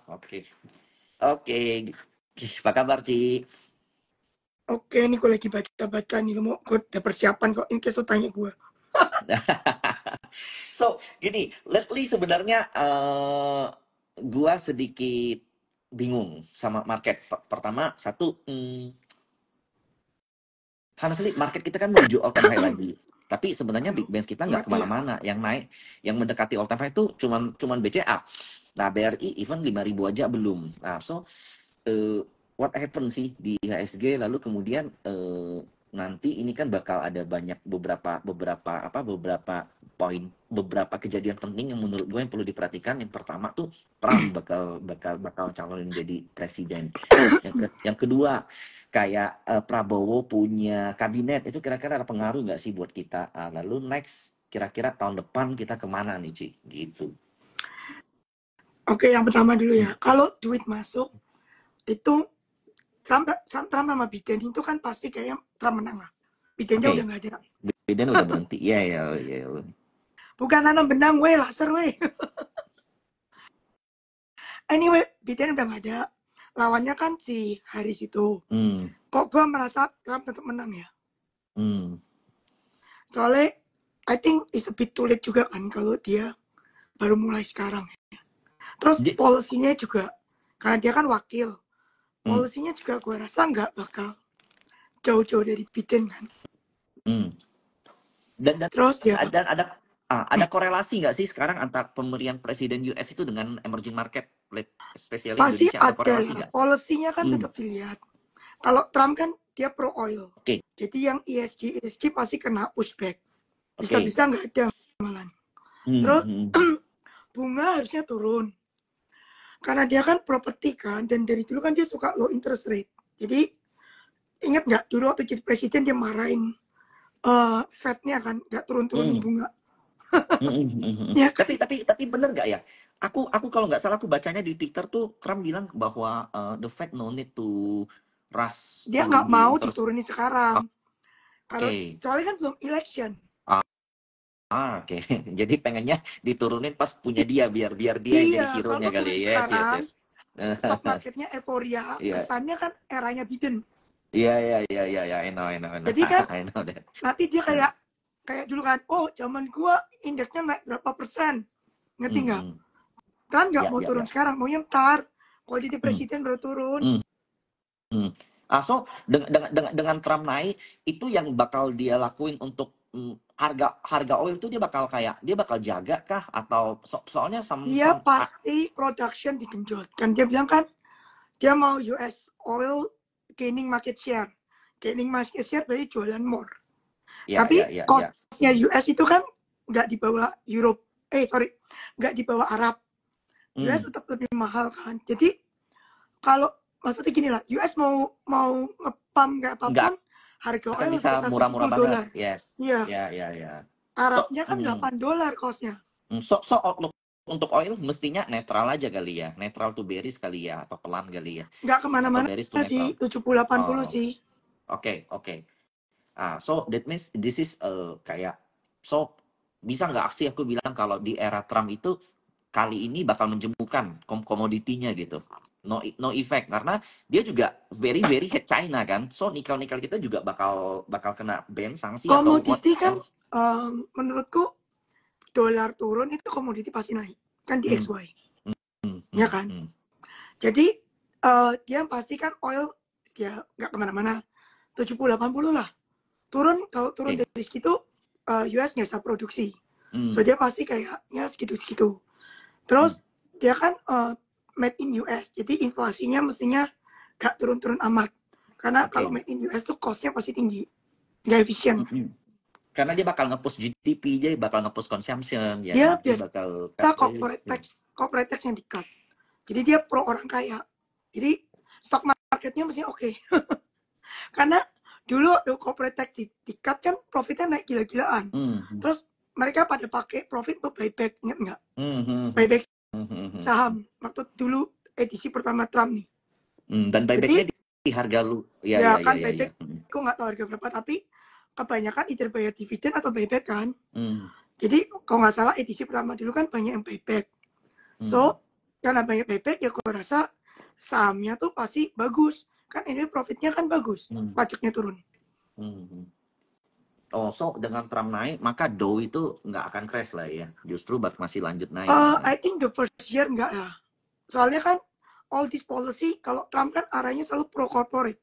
Oke. Oke. Apa kabar, Ci? Oke, ini gue lagi baca-baca nih, gue udah persiapan kok, in case lo tanya gue. So, gini, lately sebenarnya gua sedikit bingung sama market. Pertama, satu, honestly, market kita kan menuju all time high lagi. Tapi sebenarnya big bands kita nggak Iya, kemana-mana. Yang naik, yang mendekati all time high itu cuman BCA. Nah, BRI even 5.000 aja belum. Nah, so what happened sih di IHSG, lalu kemudian nanti ini kan bakal ada banyak beberapa poin, beberapa kejadian penting yang menurut gue yang perlu diperhatikan. Yang pertama tuh Trump bakal calonin jadi presiden. Yang kedua, kayak Prabowo punya kabinet, itu kira-kira ada pengaruh nggak sih buat kita. Lalu next, kira-kira tahun depan kita kemana nih, Ci, gitu. oke, yang pertama dulu Hmm. ya. Kalau duit masuk, itu Trump sama Biden itu kan pasti kayak Trump menang lah. Bidennya Oke, udah nggak ada. Biden udah berhenti. Iya, iya, iya. Bukan tanam benang, weh, laser, weh. Anyway, Biden udah nggak ada. Lawannya kan si Harris itu. Hmm, Kok gue merasa Trump tetap menang ya? hmm. Soalnya, I think it's a bit too late juga kan kalau dia baru mulai sekarang. Terus Jadi, polisinya juga, karena dia kan wakil, hmm, polisinya juga gue rasa nggak bakal jauh-jauh dari Biden kan. hmm. Dan Terus ya dan ada korelasi nggak sih sekarang antara pemberian presiden US itu dengan emerging market, especially pasti Indonesia, ada ada korelasi lah, nggak? polisinya kan Hmm, tetap dilihat. Kalau Trump kan dia pro oil, oke, jadi yang ESG pasti kena pushback. oke. Bisa-bisa nggak ada malah. Hmm, Terus hmm, bunga harusnya turun. Karena dia kan properti kan, dan dari dulu kan dia suka low interest rate. Jadi ingat nggak dulu waktu jadi presiden dia marahin Fed-nya kan, nggak turun-turunin hmm, bunga. hmm, hmm, hmm, hmm. Ya kan? Tapi bener nggak ya? Aku kalau nggak salah aku bacanya di Twitter tuh Trump bilang bahwa the Fed no need to rush Dia to nggak do mau interest. diturunin sekarang. Kalau Oke. soalnya kan belum election. Oke. Jadi pengennya diturunin pas punya dia, biar biar dia yang jadi Iya, hero-nya kalau kali turun ya. Yes, yes, sekarang, yes. stock marketnya euforia, Iya. kesannya kan eranya Biden. Iya, iya, iya, iya, iya. I know. Jadi kan I know that. nanti dia Nah, kayak kayak dulu kan, oh zaman gua indeksnya naik berapa persen, ngerti hmm, nggak? hmm. Kan nggak Ya, mau ya, turun ya. sekarang, mau yang ntar. Kalau jadi Hmm, presiden baru turun. hmm, hmm. So dengan Trump naik, itu yang bakal dia lakuin untuk harga harga oil itu dia bakal jaga kah, atau soalnya Dia pasti production digenjot. Kan dia bilang kan, dia mau US oil gaining market share. Gaining market share berarti jualan more. ya, Tapi ya, ya, ya. cost-nya US itu kan nggak di bawah Europe. Sorry, nggak di bawah Arab. US Hmm. tetap lebih mahal kan. Jadi kalau maksudnya gini lah, US mau mau ngepam kayak Nggak apapun, harga akan oil bisa harus di atas murah-murah 70 banget. dolar. Yes. Iya, Ya, ya, ya. So, Arabnya kan 8 dolar costnya. so outlook untuk oil mestinya netral aja kali ya, netral to bearish kali ya, atau pelan kali ya, Nggak atau kemana-mana bearish to sih, netral. 70-80 Oh, sih. oke, oke. So that means this is kayak, so bisa nggak sih aku bilang kalau di era Trump itu kali ini bakal menjemukkan komoditinya gitu. No effect, karena dia juga very very hate China kan. So nikel kita juga bakal kena ban, sanksi atau what Komoditi kan, else. menurutku dolar turun itu komoditi pasti naik. Kan di Hmm, XY. hmm, Ya hmm, kan? hmm. Jadi dia pasti kan oil ya nggak kemana-mana. 70-80 lah. Kalau turun Oke. dari segitu, US nggak bisa produksi. So Hmm, dia pasti kayak ya segitu-segitu. hmm. Terus dia kan made in US, jadi inflasinya mestinya gak turun-turun amat. Karena kalau Oke. made in US tuh costnya pasti tinggi, gak efisien kan. Mm-mm. Karena dia bakal nge-push GDP, dia bakal nge-push consumption, ya Dia kan? Dia biasa bakal cut waste. corporate tax yang di-cut. Jadi dia pro orang kaya. Jadi stock marketnya mesti oke. Karena dulu waktu corporate tax di-cut kan profitnya naik gila-gilaan. Hmm, Terus mereka pada pakai profit untuk buyback, ingat nggak? hmm, hmm, hmm, Buyback hmm, hmm, hmm. saham waktu dulu edisi pertama Trump nih. Dan buybacknya Jadi di harga lu, ya, ya ya, ya, kan ya, ya. buyback, aku nggak tahu harga berapa, tapi kebanyakan either bayar dividen atau buyback kan. Hmm, Jadi kalau nggak salah edisi pertama dulu kan banyak yang buyback. hmm, So karena banyak bebek ya gue rasa sahamnya tuh pasti bagus. Kan ini profitnya kan bagus, pajaknya turun. Oh, so dengan Trump naik, maka Dow itu nggak akan crash lah ya. Justru masih lanjut naik. I think the first year enggak ya. Soalnya kan all this policy, kalau Trump kan arahnya selalu pro corporate.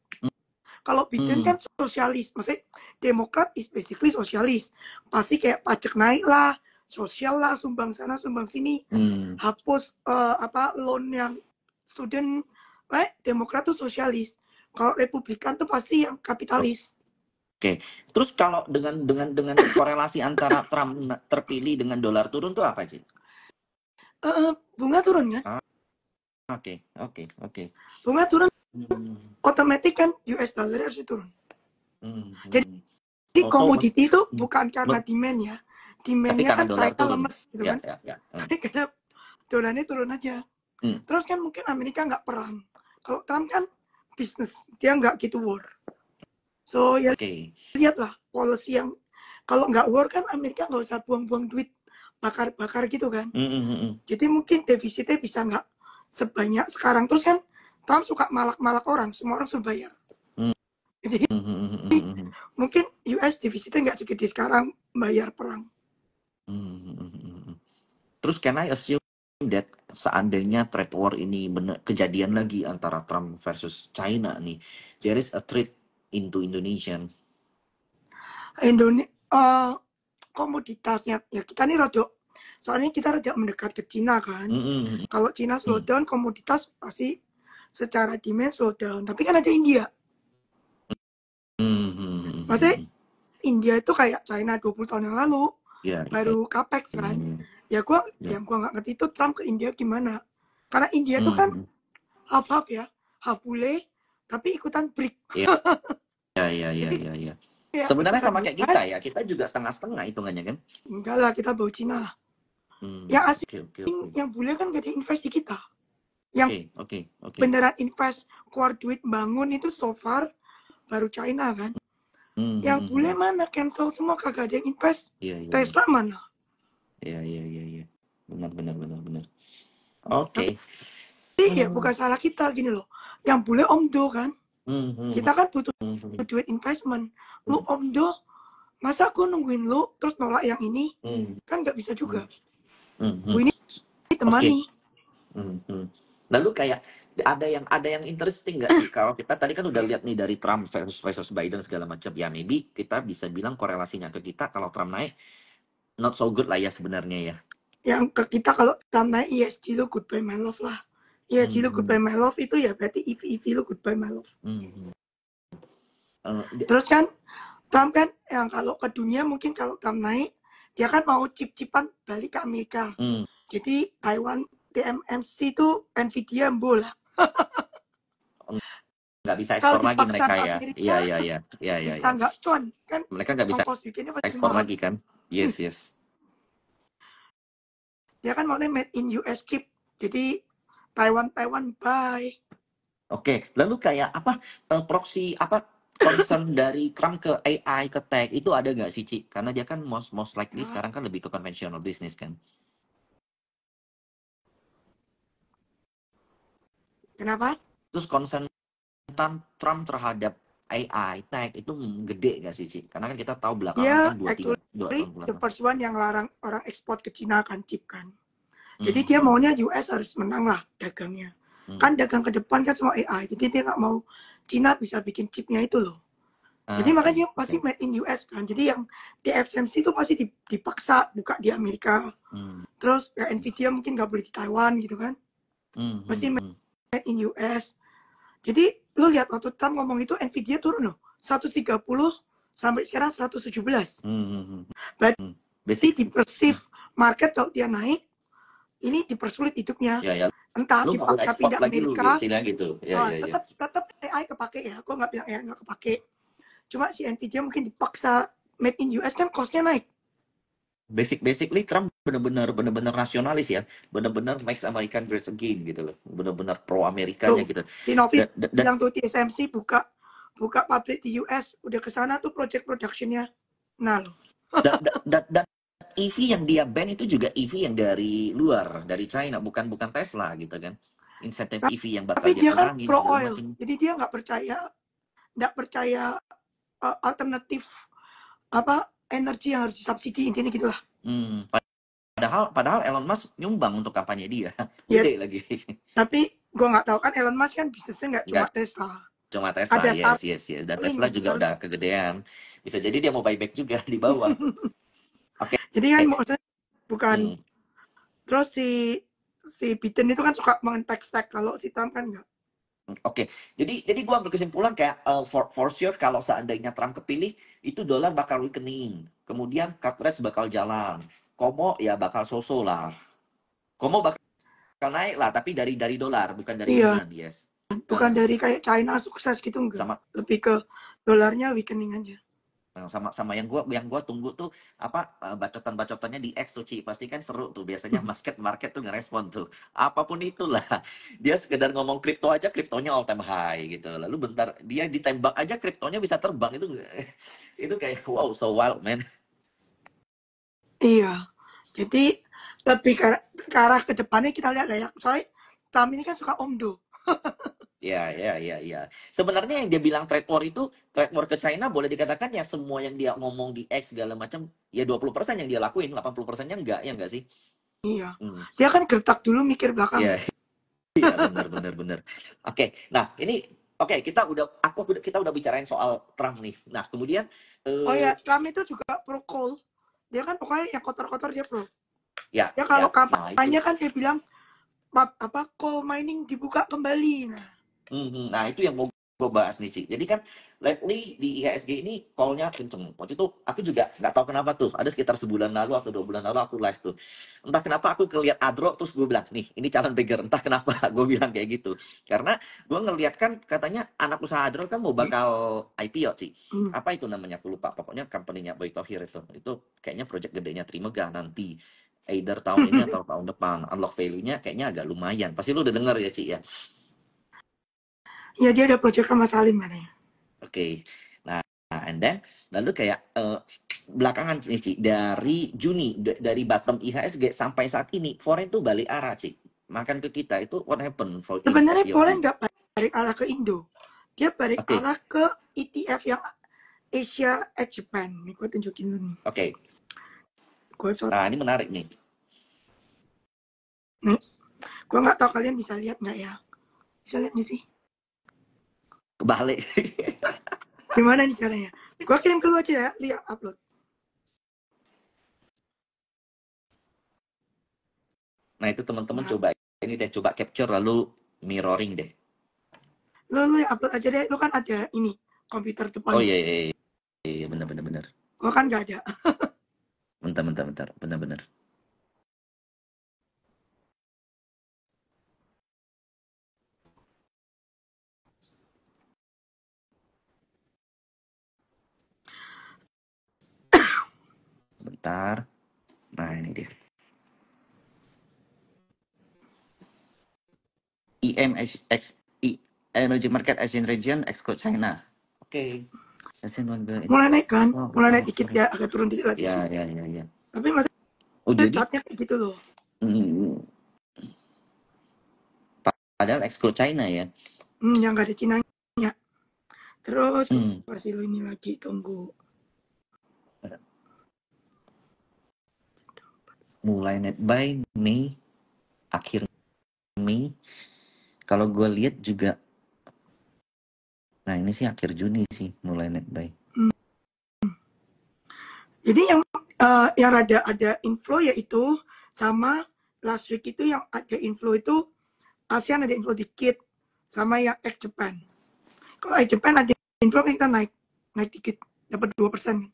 Kalau Biden kan sosialis, maksudnya Demokrat is basically sosialis. Pasti kayak pajak naik lah, sosial lah, sumbang sana, sumbang sini, hapus loan yang student, Demokrat tuh sosialis. Kalau Republikan tuh pasti yang kapitalis. Oke, terus kalau dengan korelasi antara Trump terpilih dengan dolar turun tuh apa sih? Bunga turun kan? Oke. Bunga turun, otomatis kan US dollar harus turun. Jadi komoditi itu bukan karena demand ya, demandnya kan China lemes gitu kan. Tapi karena dolarnya turun aja. Terus kan mungkin Amerika nggak perang. Kalau Trump kan bisnis, dia nggak gitu war. So ya lihatlah policy yang kalau nggak war kan Amerika nggak usah buang-buang duit bakar-bakar gitu kan. Jadi mungkin defisitnya bisa nggak sebanyak sekarang. Terus kan Trump suka malak-malak orang, semua orang suruh bayar. Jadi mungkin US defisitnya nggak segede sekarang bayar perang. Terus can I assume that seandainya trade war ini kejadian lagi antara Trump versus China nih, there is a threat into Indonesian. Komoditasnya ya kita nih soalnya kita rada mendekat ke Cina kan. Kalau Cina slow down, komoditas pasti secara demand slow down. Tapi kan ada India. Maksudnya India itu kayak China 20 tahun yang lalu, baru capex kan. Ya gua nggak ngerti itu Trump ke India gimana. Karena India itu kan half-half ya, half bule, tapi ikutan BRIC. Iya. Sebenarnya sama kayak kita ya, kita juga setengah-setengah hitungannya kan? Enggak lah, kita bawa Cina lah. Yang asing, yang bule kan gak ada invest di kita. Yang beneran invest, keluar duit bangun itu so far baru China kan. Yang bule mana, cancel semua, kagak ada yang invest. Tesla mana? Iya. Benar. Oke. Iya, bukan salah kita gini loh. Yang bule omdo kan. Kita kan butuh duit investment. Lu omdo, masa aku nungguin lu terus nolak yang ini? Kan nggak bisa juga. Ini temani. Lalu kayak ada yang interesting nggak sih? Kalau kita tadi kan udah lihat nih dari Trump versus Biden segala macam. Ya maybe kita bisa bilang korelasinya ke kita kalau Trump naik not so good lah ya sebenarnya ya. Yang ke kita kalau Trump naik ESG lu goodbye my love lah. ESG lu goodbye my love itu ya berarti EV lu goodbye my love. Terus kan Trump kan yang kalau ke dunia mungkin kalau Trump naik dia kan mau chip-chipan balik ke Amerika. Jadi Taiwan TMMC itu Nvidia bola. Nggak bisa ekspor lagi mereka ya. Iya. Bisa nggak cuan kan? Mereka nggak bisa ekspor lagi kan? Yes. Dia kan maunya made in US chip. Jadi Taiwan bye. Oke, lalu kayak apa proxy apa concern dari Trump ke AI ke tech itu ada nggak sih Ci? Karena dia kan most likely sekarang kan lebih ke conventional business kan. Kenapa? Terus concern Trump terhadap AI tech itu gede nggak sih Ci? Karena kan kita tahu belakangan kan 2 tahun the first one yang larang orang ekspor ke Cina kan chip kan. Jadi dia maunya US harus menang lah dagangnya. Kan dagang ke depan kan semua AI. Jadi dia nggak mau Cina bisa bikin chipnya itu loh. Jadi makanya pasti made in US kan. Jadi yang TSMC itu pasti dipaksa buka di Amerika. Terus ya Nvidia mungkin nggak boleh di Taiwan gitu kan. Pasti made in US. Jadi lu lihat waktu Trump ngomong itu Nvidia turun loh. 130 sampai sekarang 117. Berarti di perceive market kalau dia naik ini dipersulit hidupnya. Entah dipaksa pindah Amerika. Gitu. Tetap AI kepake ya. Aku nggak bilang AI nggak kepake. Cuma si Nvidia mungkin dipaksa made in US kan cost-nya naik. Basically Trump benar-benar nasionalis ya. Benar-benar makes American great again gitu loh. Benar-benar pro Amerikanya gitu. Di Novi bilang tuh TSMC buka pabrik di US. Udah ke sana tuh project production-nya. Nah loh. Dan EV yang dia ban itu juga EV yang dari luar, dari China, bukan Tesla gitu kan. Insentif EV yang bakal Tapi dia dia kan kurangin pro segala oil, macam. jadi dia nggak percaya alternatif apa energi yang harus disubsidi intinya gitulah. Hmm, padahal Elon Musk nyumbang untuk kampanye dia. Ya, Gede lagi. tapi gue nggak tahu kan Elon Musk kan bisnisnya nggak cuma Nggak Tesla, cuma Tesla, ada yes, yes, yes. Dan Starlink Tesla yang juga besar. udah kegedean. Bisa jadi dia mau buyback juga di bawah. Oke. Jadi kan maksudnya bukan. Hmm. Terus si Biden itu kan suka mentek-tek, kalau si Trump kan nggak. Oke, jadi gue ambil kesimpulan kayak for sure kalau seandainya Trump kepilih, itu dolar bakal weakening. Kemudian cut rates bakal jalan. Komo ya bakal so-so lah. Komo bakal naik lah, tapi dari dolar, bukan dari Iya, yuan, yes. bukan dari kayak China sukses gitu enggak. Sama Lebih ke dolarnya weakening aja. sama yang gua tunggu tuh apa bacotan-bacotannya di X tuh Ci, pasti kan seru tuh biasanya market tuh ngerespon tuh apapun itulah. Dia sekedar ngomong kripto aja, kriptonya all time high gitu, lalu bentar dia ditembak aja kriptonya bisa terbang. Itu itu kayak wow, so wild man. Iya. Jadi lebih ke arah ke depannya kita lihat lah ya. Soalnya Trump ini kan suka omdo. Ya, ya, ya, ya. Sebenarnya yang dia bilang trade war ke China boleh dikatakan ya semua yang dia ngomong di X segala macam ya 20% yang dia lakuin, 80%-nya enggak, ya enggak sih? Iya. Hmm. Dia kan gertak dulu mikir belakang. Ya, iya benar. Oke, nah ini oke, kita udah bicarain soal Trump nih. Nah, kemudian Oh ya, Trump itu juga pro coal. Dia kan pokoknya yang kotor-kotor dia pro. ya, Ya kalau nah itu. kampanye kan dia bilang apa coal mining dibuka kembali. Nah, itu yang mau gue bahas nih, Ci. Jadi kan lately di IHSG ini call-nya kenceng. Waktu itu aku juga nggak tahu kenapa tuh. Ada sekitar sebulan lalu atau 2 bulan lalu aku live tuh. Entah kenapa aku ngeliat Adro terus gue bilang, nih ini calon beggar. Entah kenapa gue bilang kayak gitu. Karena gue ngeliat kan katanya anak usaha Adro kan mau bakal IPO, Ci. Apa itu namanya? Aku lupa. Pokoknya company-nya Boy Thohir itu. Itu kayaknya project gedenya Trimega nanti. Either tahun ini atau tahun depan. Unlock value-nya kayaknya agak lumayan. Pasti lu udah denger ya, Ci ya? Ya dia ada project sama Salim katanya. Oke. Nah, and then lalu kayak belakangan nih Ci, dari Juni dari bottom IHSG sampai saat ini foreign tuh balik arah, Ci. Makan ke kita itu what happened for Sebenarnya your Poland view? nggak balik arah ke Indo. Dia balik Oke. arah ke ETF yang Asia X Japan. Nih gue tunjukin lu nih. Oke. Gue Nah, ini menarik nih. nih. Gue nggak tahu kalian bisa lihat nggak ya. Bisa lihat nih sih. Kebalik. Gimana nih caranya? Gue kirim ke lu aja ya. Lihat upload. Nah, itu teman-teman Nah, coba ini deh, coba capture lalu mirroring deh. lu yang upload aja deh. Lu kan ada ini komputer Oh depan. iya, iya, iya, iya, benar. Gue kan nggak ada. Bentar, benar. Bentar. Nah, ini dia. Emerging Market Asian Region exclude China. Oke. Mulai naik kan? Oh, Mulai naik dikit ya. Agak turun dikit lagi sih. ya. Tapi maksudnya Oh, jadi chartnya kayak gitu loh. mm, padahal exclude China ya. Yang nggak ada Cina-nya. Terus Hmm. kasih lu ini lagi. Tunggu. Mulai net buy Mei, akhir Mei. Kalau gue lihat juga, nah ini sih akhir Juni sih mulai net buy. Jadi yang ada inflow yaitu sama last week itu yang ada inflow itu ASEAN ada inflow dikit sama yang X Japan. Kalau X Japan ada inflow kita naik dikit dapat 2%.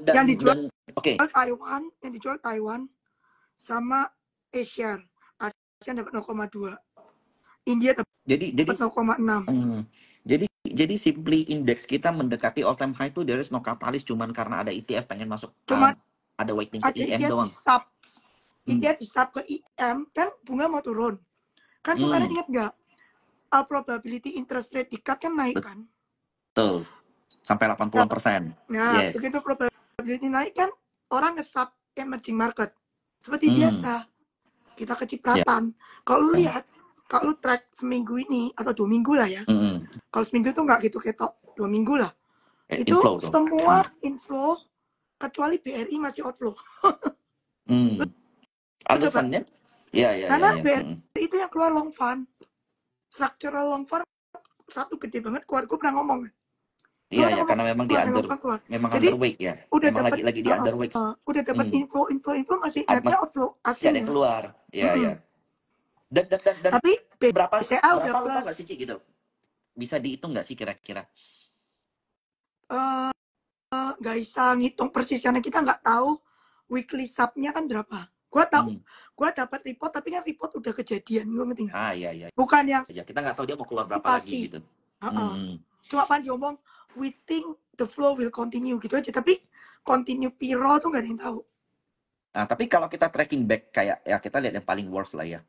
Yang dijual oke. Taiwan, yang dijual Taiwan sama Asia. ASEAN dapat 0,2. India dapat Jadi 0,6. Jadi simply indeks kita mendekati all time high itu there is no catalyst cuman karena ada ETF pengen masuk, Cuman ada waiting ada ke IM ETF doang. ETF di sub ke IM kan bunga mau turun. Kan kemarin ingat nggak? Probability interest rate di cut kan naik kan? Betul. Sampai 80%. Nah, Yes. begitu probability probability naik kan orang nge-sub emerging market. Seperti biasa, kita kecipratan. Kalau lu lihat, kalau lu track seminggu ini, atau 2 minggu lah ya. Kalau seminggu tuh nggak gitu ketok, 2 minggu lah. Itu Inflow tuh. semua inflow, kecuali BRI masih outflow. Alasannya? Ya. Karena BRI itu yang keluar long fund. Structural long fund, satu gede banget, keluar. Gue pernah ngomong. Iya, karena memang di underweight ya. Udah memang dapat lagi di underweight. Udah dapat info masih netnya outflow asing. Ada yang keluar. Iya. Dan tapi berapa BCA udah lu plus. tahu nggak sih, Ci, gitu? Bisa dihitung nggak sih kira-kira? Nggak bisa ngitung persis karena kita nggak tahu weekly sub-nya kan berapa. Gua tahu, gua dapat report tapi kan report udah kejadian, lu ngerti nggak? Iya. Bukan yang kita nggak tahu dia mau keluar berapa lagi gitu. Cuma pan diomong, we think the flow will continue gitu aja, tapi continue piro tuh nggak ada yang tahu. Nah, tapi kalau kita tracking back kayak ya kita lihat yang paling worst lah ya.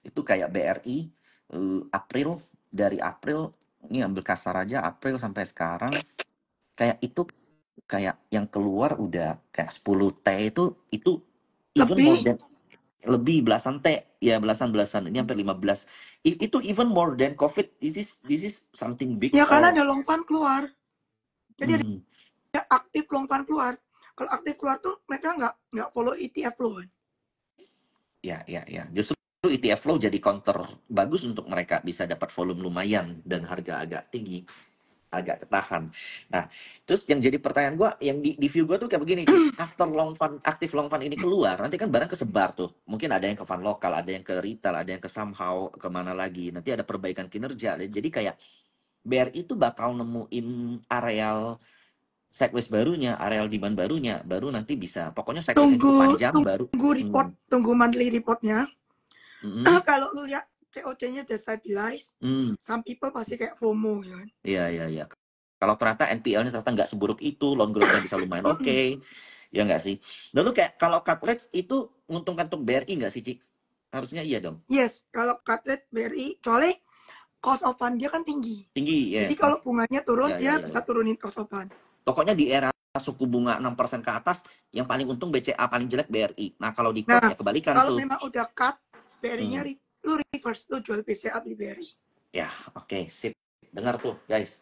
Itu kayak BRI dari April ini ambil kasar aja April sampai sekarang kayak itu kayak yang keluar udah kayak 10 T itu even more than lebih belasan T ya belasan ini hampir 15 itu even more than COVID. This is something big ya karena ada long fund keluar, jadi ada aktif long fund keluar. Kalau aktif keluar tuh mereka nggak follow ETF flow. Ya justru ETF flow jadi counter bagus untuk mereka bisa dapat volume lumayan dan harga agak tinggi, agak ketahan. Nah, terus yang jadi pertanyaan gue, yang di view gue tuh kayak begini, after aktif long fund ini keluar, nanti kan barang kesebar tuh. Mungkin ada yang ke fund lokal, ada yang ke retail, ada yang ke somehow, kemana lagi. Nanti ada perbaikan kinerja. Jadi kayak BRI itu bakal nemuin areal sideways barunya, areal demand barunya, baru nanti bisa. Pokoknya sideways yang cukup panjang, baru. Tunggu monthly reportnya. Kalau lu lihat COC-nya udah stabilize, some people pasti kayak FOMO kan. Iya. Kalau ternyata NPL-nya ternyata nggak seburuk itu, loan growth-nya bisa lumayan oke. Ya nggak sih? Lalu kayak kalau cut rates itu menguntungkan untuk BRI nggak sih, Ci? Harusnya iya dong. Yes, kalau cut rate BRI, soalnya cost of fund dia kan tinggi. Yes. Jadi kalau bunganya turun, dia bisa turunin cost of fund. Pokoknya di era suku bunga 6% ke atas, yang paling untung BCA, paling jelek BRI. Nah, kalau di cut ya kebalikan kalau tuh. Kalau memang udah cut, BRI-nya lu reverse, lu jual BCA beli BRI. Ya, oke, sip. Dengar tuh, guys.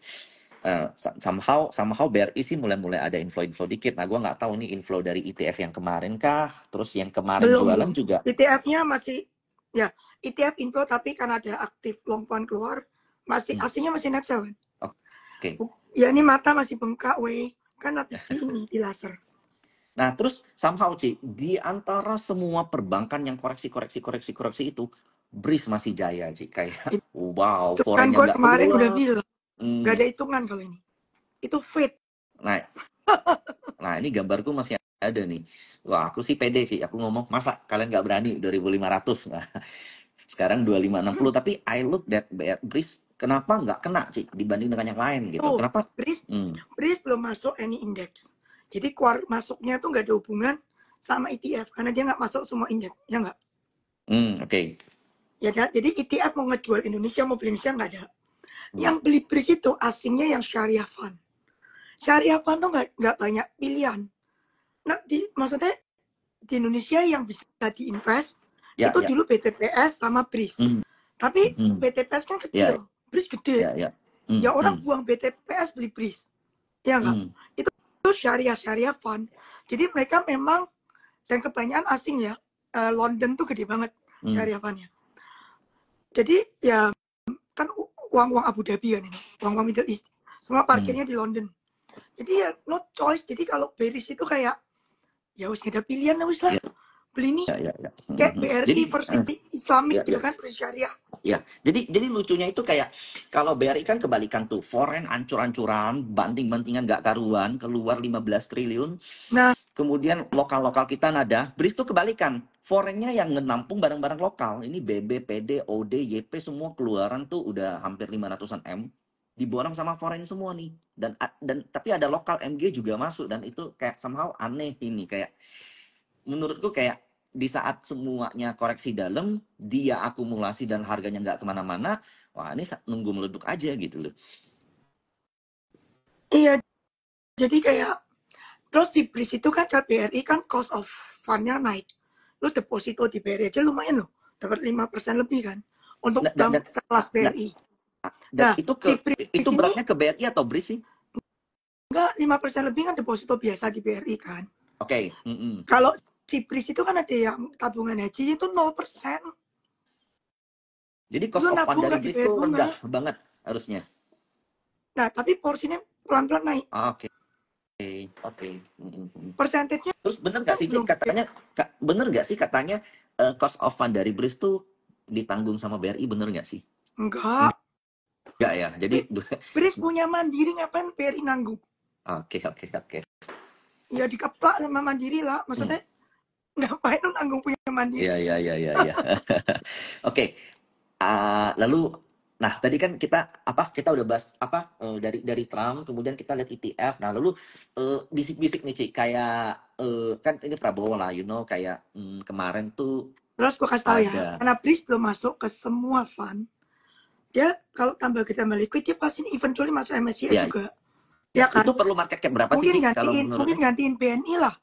Somehow BRI sih mulai ada inflow dikit. Nah, gue nggak tahu nih inflow dari ETF yang kemarin kah, terus yang kemarin jualan juga. ETF-nya masih, ya ETF inflow tapi karena ada aktif long fund keluar, masih aslinya masih net sell. Oke. Ya ini mata masih bengkak, kan habis ini di laser. Nah, terus somehow, Ci, di antara semua perbankan yang koreksi itu, BRIS masih jaya, Ci. Kayak, wow, foreign-nya nggak kemarin udah bilang. Gak ada hitungan kalau ini. Itu fit. Nah, ini gambarku masih ada nih. Wah, aku sih pede sih. Aku ngomong, masa kalian nggak berani 2.500? Nah, sekarang 2.560. Tapi I look that BRIS, kenapa nggak kena sih dibanding dengan yang lain gitu? Kenapa? BRIS belum masuk any index. Jadi masuknya tuh nggak ada hubungan sama ETF. Karena dia nggak masuk semua indeks. Ya nggak? Oke. Ya kan? Jadi ETF mau ngejual Indonesia, mau beli Indonesia nggak ada. Yang beli BRIS itu asingnya yang syariah fund. Syariah fund tuh nggak banyak pilihan. Nah, maksudnya di Indonesia yang bisa diinvest itu dulu BTPS sama BRIS. Tapi BTPS kan kecil, BRIS gede. Ya orang buang BTPS beli BRIS. Ya nggak? Itu syariah fund. Jadi mereka memang, dan kebanyakan asing ya, London tuh gede banget syariah fundnya. Jadi ya kan uang Abu Dhabi kan ini, uang Middle East, semua parkirnya di London. Jadi ya no choice. Jadi kalau BRIS itu kayak ya wis nggak ada pilihan lah wis lah. Beli nih kayak BRI versi Islamic gitu kan, syariah. Ya, jadi lucunya itu kayak kalau BRI kan kebalikan tuh, foreign ancur-ancuran, banting-bantingan gak karuan, keluar 15 triliun. Nah, kemudian lokal kita nada, BRIS tuh kebalikan, foreignnya yang menampung barang-barang lokal. Ini BB, PD, OD, YP semua keluaran tuh udah hampir 500-an M, diborong sama foreign semua nih. Dan tapi ada lokal MG juga masuk, dan itu kayak somehow aneh ini, kayak menurutku kayak di saat semuanya koreksi dalam, dia akumulasi dan harganya nggak kemana-mana, wah ini nunggu meleduk aja gitu loh. Iya, jadi kayak Terus di BRIS itu kan KBRI kan cost of fund-nya naik. Lu deposito di BRI aja lumayan loh. Dapat 5% lebih kan. Untuk Dan, dan, bank sekelas BRI. dan Nah, itu si BRIS itu ini beratnya ke BRI atau BRIS sih? enggak 5% lebih kan deposito biasa di BRI kan. Oke. Kalau si BRIS itu kan ada yang tabungan haji itu 0%. Jadi cost Lu of fund nabung dari nggak BRIS dibayar itu bunga. rendah banget harusnya. Nah, tapi porsinya pelan-pelan naik. Oke. Oke. Persentasenya Terus bener nggak sih, Cik, belum. katanya, bener nggak sih katanya cost of fund dari BRIS tuh ditanggung sama BRI, bener nggak sih? Enggak. Enggak ya, jadi BRIS punya Mandiri, ngapain BRI nanggung? oke. Ya dikeplak sama Mandiri lah. Maksudnya ngapain lu nanggung punya Mandiri? Iya. Oke, lalu, nah tadi kan kita udah bahas dari Trump, kemudian kita lihat ETF. Nah lalu bisik-bisik nih, Cik, kayak kan ini Prabowo lah, kayak kemarin tuh Terus gue kasih tahu ya, ada. karena BRIS belum masuk ke semua fund, dia kalau tambah kita liquid, dia pasti eventually masuk MSCI Ya, juga. Ya kan? itu perlu market cap berapa sih, Mungkin Cik, kalau menurutnya? gantiin BNI lah.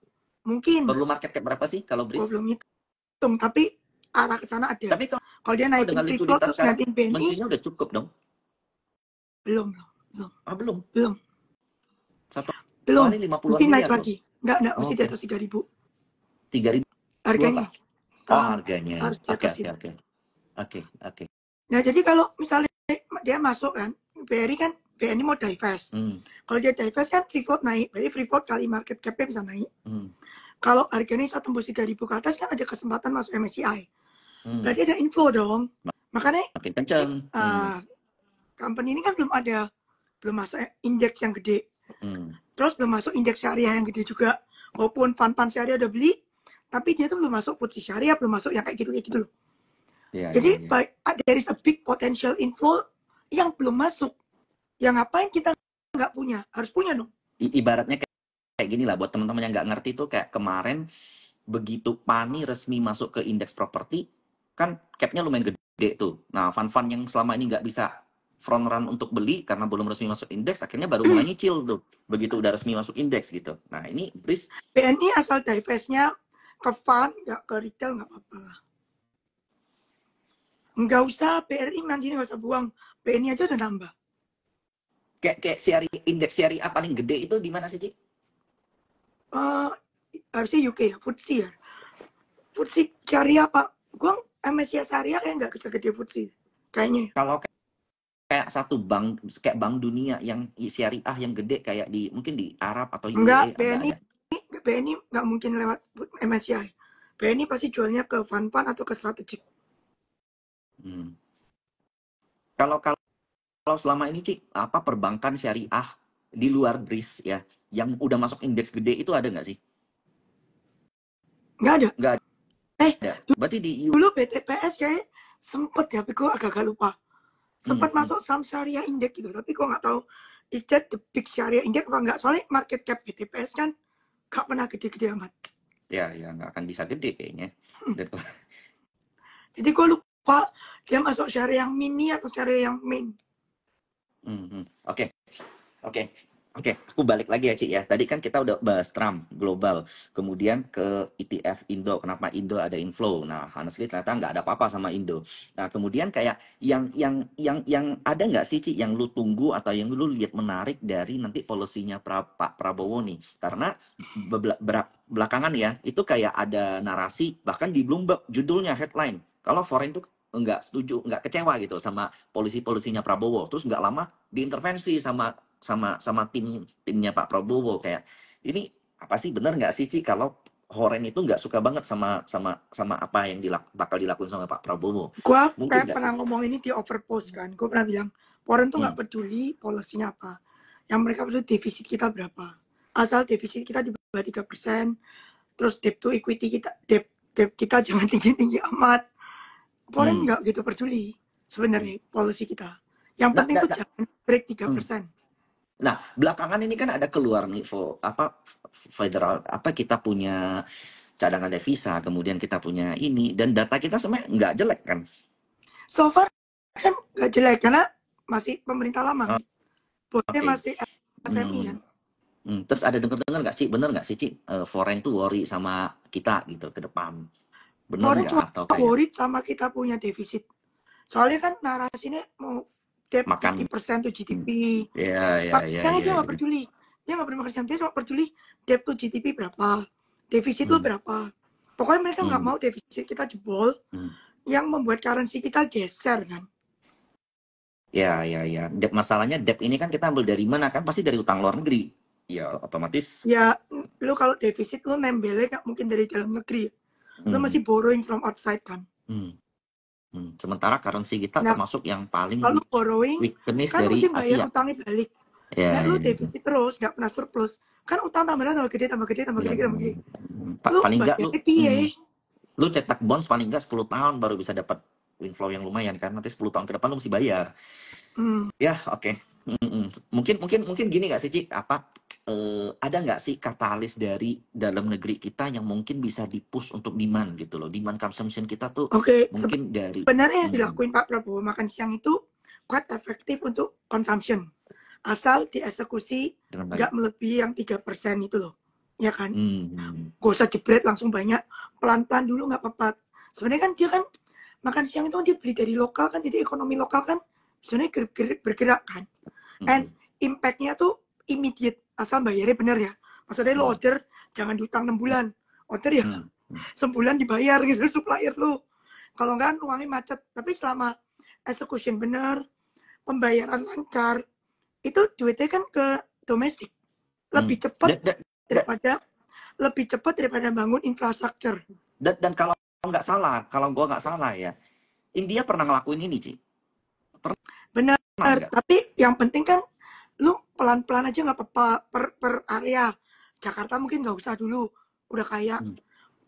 Mungkin. Perlu market cap berapa sih kalau Gue BRIS? belum hitung, tapi arah ke sana ada. Tapi Kalau dia kalau naikin dengan free float likuiditas terus sekarang, gantiin BNI, mestinya udah cukup dong. belum. Belum. Belum. Satu Belum. kali 50-an Mesti naik miliar loh. lagi. Enggak, mesti di Oke. atas 3.000. 3.000 Harganya. apa? Harganya. Harus di atas itu. Oke. Nah, jadi kalau misalnya dia masuk kan, BNI mau divest. Kalau dia divest kan free float naik. Berarti free float kali market cap-nya bisa naik. Kalau harganya bisa tembus 3.000 ke atas kan ada kesempatan masuk MSCI. Berarti ada inflow dong. Makanya makin kenceng. company ini kan belum masuk indeks yang gede. Terus belum masuk indeks syariah yang gede juga. Walaupun fund syariah udah beli, tapi dia tuh belum masuk FTSE syariah, belum masuk yang kayak gitu loh. Jadi there is a big potential inflow yang belum masuk. Yang ngapain kita nggak punya? Harus punya dong. Ibaratnya kayak gini lah, buat teman-teman yang nggak ngerti tuh, kayak kemarin begitu PANI resmi masuk ke indeks properti, kan capnya lumayan gede tuh. Nah, fund-fund yang selama ini nggak bisa front run untuk beli karena belum resmi masuk indeks, akhirnya baru mulai nyicil tuh, begitu udah resmi masuk indeks gitu. Nah, ini BRIS. BNI asal divestnya ke fund, nggak ke retail, nggak apa-apa lah. Nggak usah BRI Mandiri, nggak usah buang. BNI aja udah nambah. Kayak indeks syariah paling gede itu di mana sih, Cik? Harusnya UK ya, FTSE ya. FTSE syariah Pak. Gua MSCI syariah kayak nggak segede FTSE. Kayaknya. Kalau kayak satu bank, kayak bank dunia yang syariah yang gede kayak mungkin di Arab atau Enggak, UAE, BNI nggak mungkin lewat MSCI. BNI pasti jualnya ke fund atau ke strategik. Kalau selama ini, Cik, apa perbankan syariah di luar BRIS ya, yang udah masuk indeks gede itu ada nggak sih? Nggak ada. Nggak ada. Berarti dulu BTPS kayak sempet ya, tapi gue agak lupa. Sempat masuk saham syariah indeks gitu, tapi gue nggak tahu is that the big syariah index apa enggak. Soalnya market cap BTPS kan nggak pernah gede-gede amat. Ya nggak akan bisa gede kayaknya. Jadi gue lupa dia masuk syariah yang mini atau syariah yang main. Oke. Aku balik lagi ya, Cik ya. Tadi kan kita udah bahas Trump global, kemudian ke ETF Indo. Kenapa Indo ada inflow? Nah, honestly ternyata nggak ada apa-apa sama Indo. Nah, kemudian kayak yang ada nggak sih, Cik, yang lu tunggu atau yang lu lihat menarik dari nanti polisinya Pak Prabowo nih? Karena belakangan ya, itu kayak ada narasi, bahkan di Bloomberg judulnya headline, kalau foreign tuh nggak setuju, nggak kecewa gitu sama polisinya Prabowo. Terus nggak lama diintervensi sama timnya Pak Prabowo. Kayak ini apa sih, bener nggak sih, Ci, kalau Horen itu nggak suka banget sama apa yang bakal dilakukan sama Pak Prabowo? Gua kayak pernah ngomong ini di overpost kan. Gue pernah bilang Horen tuh nggak peduli polisinya apa. Yang mereka peduli defisit kita berapa. Asal defisit kita di bawah 3%, terus debt to equity debt kita jangan tinggi-tinggi amat. Horen nggak gitu peduli sebenarnya polisi kita. Yang penting tuh jangan break 3%. Nah, belakangan ini kan ada keluar nih federal kita punya cadangan devisa, kemudian kita punya ini, dan data kita sebenarnya nggak jelek kan? So far kan nggak jelek karena masih pemerintah lama. Bosnya masih SMI kan. Terus ada denger-denger nggak, Ci? Bener nggak sih, Ci? Foreign tuh worry sama kita gitu ke depan. Bener Foreign nggak? cuma Atau kayak worried sama kita punya defisit. Soalnya kan narasinya mau debt makan? 50% to GDP. Ya, ya, ya, Makanya dia ya, nggak ya. peduli. Dia nggak peduli makan siang. Dia cuma peduli debt to GDP berapa. Defisit lo Hmm, berapa. Pokoknya mereka nggak hmm, mau defisit kita jebol hmm. yang membuat currency kita geser kan. Ya, ya, ya. Masalahnya debt ini kan kita ambil dari mana kan? Pasti dari utang luar negeri. Ya, otomatis. Ya, lo kalau defisit lo nembelnya nggak mungkin dari dalam negeri. Lo Hmm, masih borrowing from outside kan. hmm, Sementara currency kita Nah, termasuk yang paling kalau borrowing weakness kan dari mesti bayar Asia. utangnya balik. Nah, Ya, lu ya, ya. defisit terus, nggak pernah surplus. Kan utang tambah tambah gede, tambah gede, tambah Ya, gede, ya, tambah ya. gede. Lu Paling nggak bayarnya piye? lu cetak bonds paling nggak 10 tahun baru bisa dapat inflow yang lumayan kan. Nanti 10 tahun ke depan lu mesti bayar. Hmm, Ya, oke. Mungkin gini nggak sih, Ci? Ada nggak sih katalis dari dalam negeri kita yang mungkin bisa di-push untuk demand gitu loh. Demand consumption kita tuh Oke, mungkin dari sebenarnya yang mm, dilakuin Pak Prabowo makan siang itu quite efektif untuk consumption. Asal dieksekusi dengan baik. nggak melebihi yang 3% itu loh. Ya kan? Hmm, Gak usah jebret langsung banyak. Pelan-pelan dulu nggak apa-apa. Sebenarnya kan dia kan makan siang itu kan dia beli dari lokal kan, jadi ekonomi lokal kan sebenarnya bergerak kan. And mm, impact-nya tuh immediate, asal bayarnya bener ya. Maksudnya lo mm, order, jangan diutang 6 bulan. Order ya mm, mm. sebulan dibayar gitu supplier lo. Kalau enggak kan uangnya macet. Tapi selama execution bener, pembayaran lancar, itu duitnya kan ke domestik. Hmm. Lebih cepat Dan, dan, dan, daripada lebih cepat daripada bangun infrastruktur. dan kalau gua nggak salah ya, India pernah ngelakuin ini, Ci. Bener. Pernah nggak? Tapi yang penting kan lu pelan-pelan aja nggak apa-apa per area. Jakarta mungkin nggak usah dulu, udah kaya. Hmm,